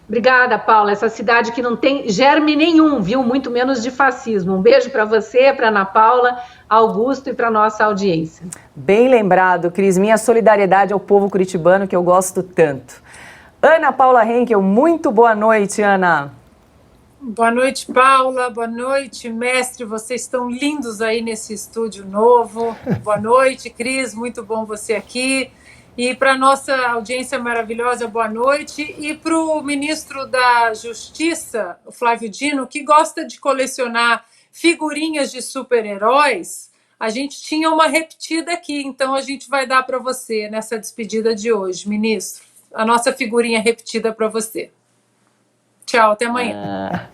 Obrigada, Paula. Essa cidade que não tem germe nenhum, viu? Muito menos de fascismo. Um beijo para você, para Ana Paula, Augusto e para nossa audiência. Bem lembrado, Cris. Minha solidariedade ao povo curitibano, que eu gosto tanto. Ana Paula Henkel, muito boa noite, Ana. Boa noite, Paula. Boa noite, mestre. Vocês estão lindos aí nesse estúdio novo. Boa noite, Cris. Muito bom você aqui. E para a nossa audiência maravilhosa, boa noite. E para o ministro da Justiça, o Flávio Dino, que gosta de colecionar figurinhas de super-heróis, a gente tinha uma repetida aqui, então a gente vai dar para você nessa despedida de hoje, ministro. A nossa figurinha repetida para você. Tchau, até amanhã.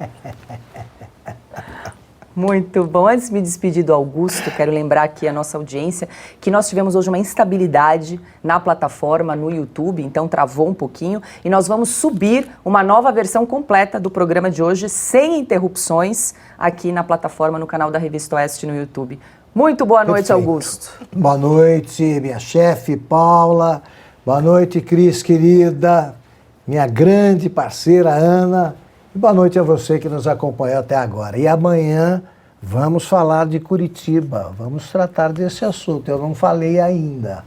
Muito bom. Antes de me despedir do Augusto, quero lembrar aqui a nossa audiência que nós tivemos hoje uma instabilidade na plataforma, no YouTube, então travou um pouquinho, e nós vamos subir uma nova versão completa do programa de hoje, sem interrupções, aqui na plataforma, no canal da Revista Oeste no YouTube. Muito boa noite, Augusto. Boa noite, minha chefe, Paula. Boa noite, Cris, querida. Minha grande parceira, Ana. Boa noite a você que nos acompanhou até agora. E amanhã vamos falar de Curitiba, vamos tratar desse assunto. Eu não falei ainda.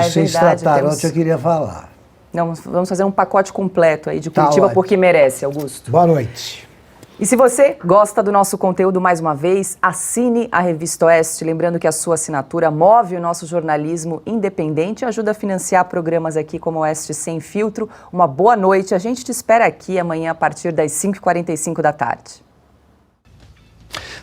Se vocês trataram, eu queria falar. Não, vamos fazer um pacote completo aí de Curitiba, porque merece, Augusto. Boa noite. E se você gosta do nosso conteúdo, mais uma vez, assine a Revista Oeste. Lembrando que a sua assinatura move o nosso jornalismo independente e ajuda a financiar programas aqui como Oeste Sem Filtro. Uma boa noite. A gente te espera aqui amanhã a partir das 5h45 da tarde.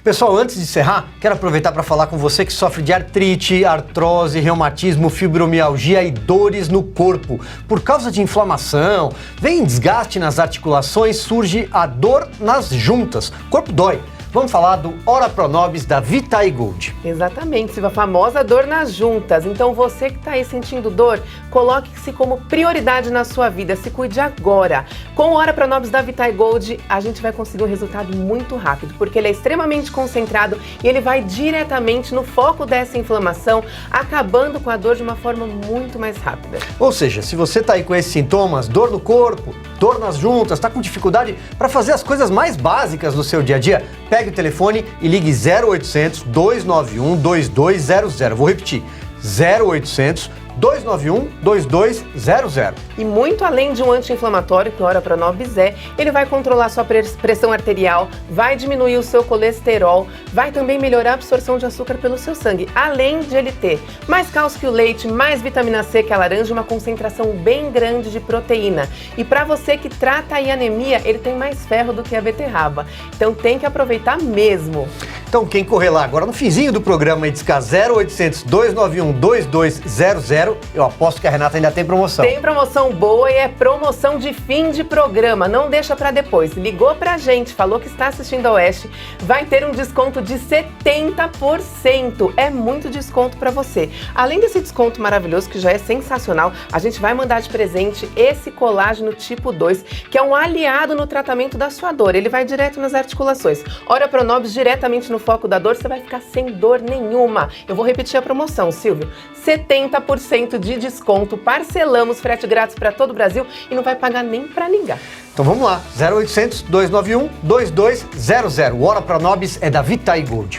Pessoal, antes de encerrar, quero aproveitar para falar com você que sofre de artrite, artrose, reumatismo, fibromialgia e dores no corpo. Por causa de inflamação, vem desgaste nas articulações, surge a dor nas juntas. O corpo dói. Vamos falar do Ora Pronobis da Vitae Gold. Exatamente, Silvia, a famosa dor nas juntas. Então você que está aí sentindo dor, coloque-se como prioridade na sua vida, se cuide agora. Com o Ora Pronobis da Vitae Gold, a gente vai conseguir um resultado muito rápido, porque ele é extremamente concentrado e ele vai diretamente no foco dessa inflamação, acabando com a dor de uma forma muito mais rápida. Ou seja, se você está aí com esses sintomas, dor no corpo, dor nas juntas, está com dificuldade para fazer as coisas mais básicas do seu dia a dia, pegue o telefone e ligue 0800 291 2200. Vou repetir, 0800 291 2200. E muito além de um anti-inflamatório, que o Ora Pronobis é, ele vai controlar sua pressão arterial, vai diminuir o seu colesterol, vai também melhorar a absorção de açúcar pelo seu sangue, além de ele ter mais cálcio que o leite, mais vitamina C que a laranja, uma concentração bem grande de proteína. E para você que trata aí anemia, ele tem mais ferro do que a beterraba. Então tem que aproveitar mesmo. Então quem correr lá agora no finzinho do programa e discar 0800 291 2200, eu aposto que a Renata ainda tem promoção. Tem promoção boa e é promoção de fim de programa, não deixa pra depois. Ligou pra gente, falou que está assistindo a Oeste, vai ter um desconto de 70%. É muito desconto pra você. Além desse desconto maravilhoso, que já é sensacional, a gente vai mandar de presente esse colágeno tipo 2, que é um aliado no tratamento da sua dor. Ele vai direto nas articulações. Ora Pronobis diretamente no foco da dor, você vai ficar sem dor nenhuma. Eu vou repetir a promoção, Silvio. 70% de desconto, parcelamos, frete grátis para todo o Brasil e não vai pagar nem para ligar. Então vamos lá, 0800 291 2200. O Ora Pronobis é da Vitae Gold.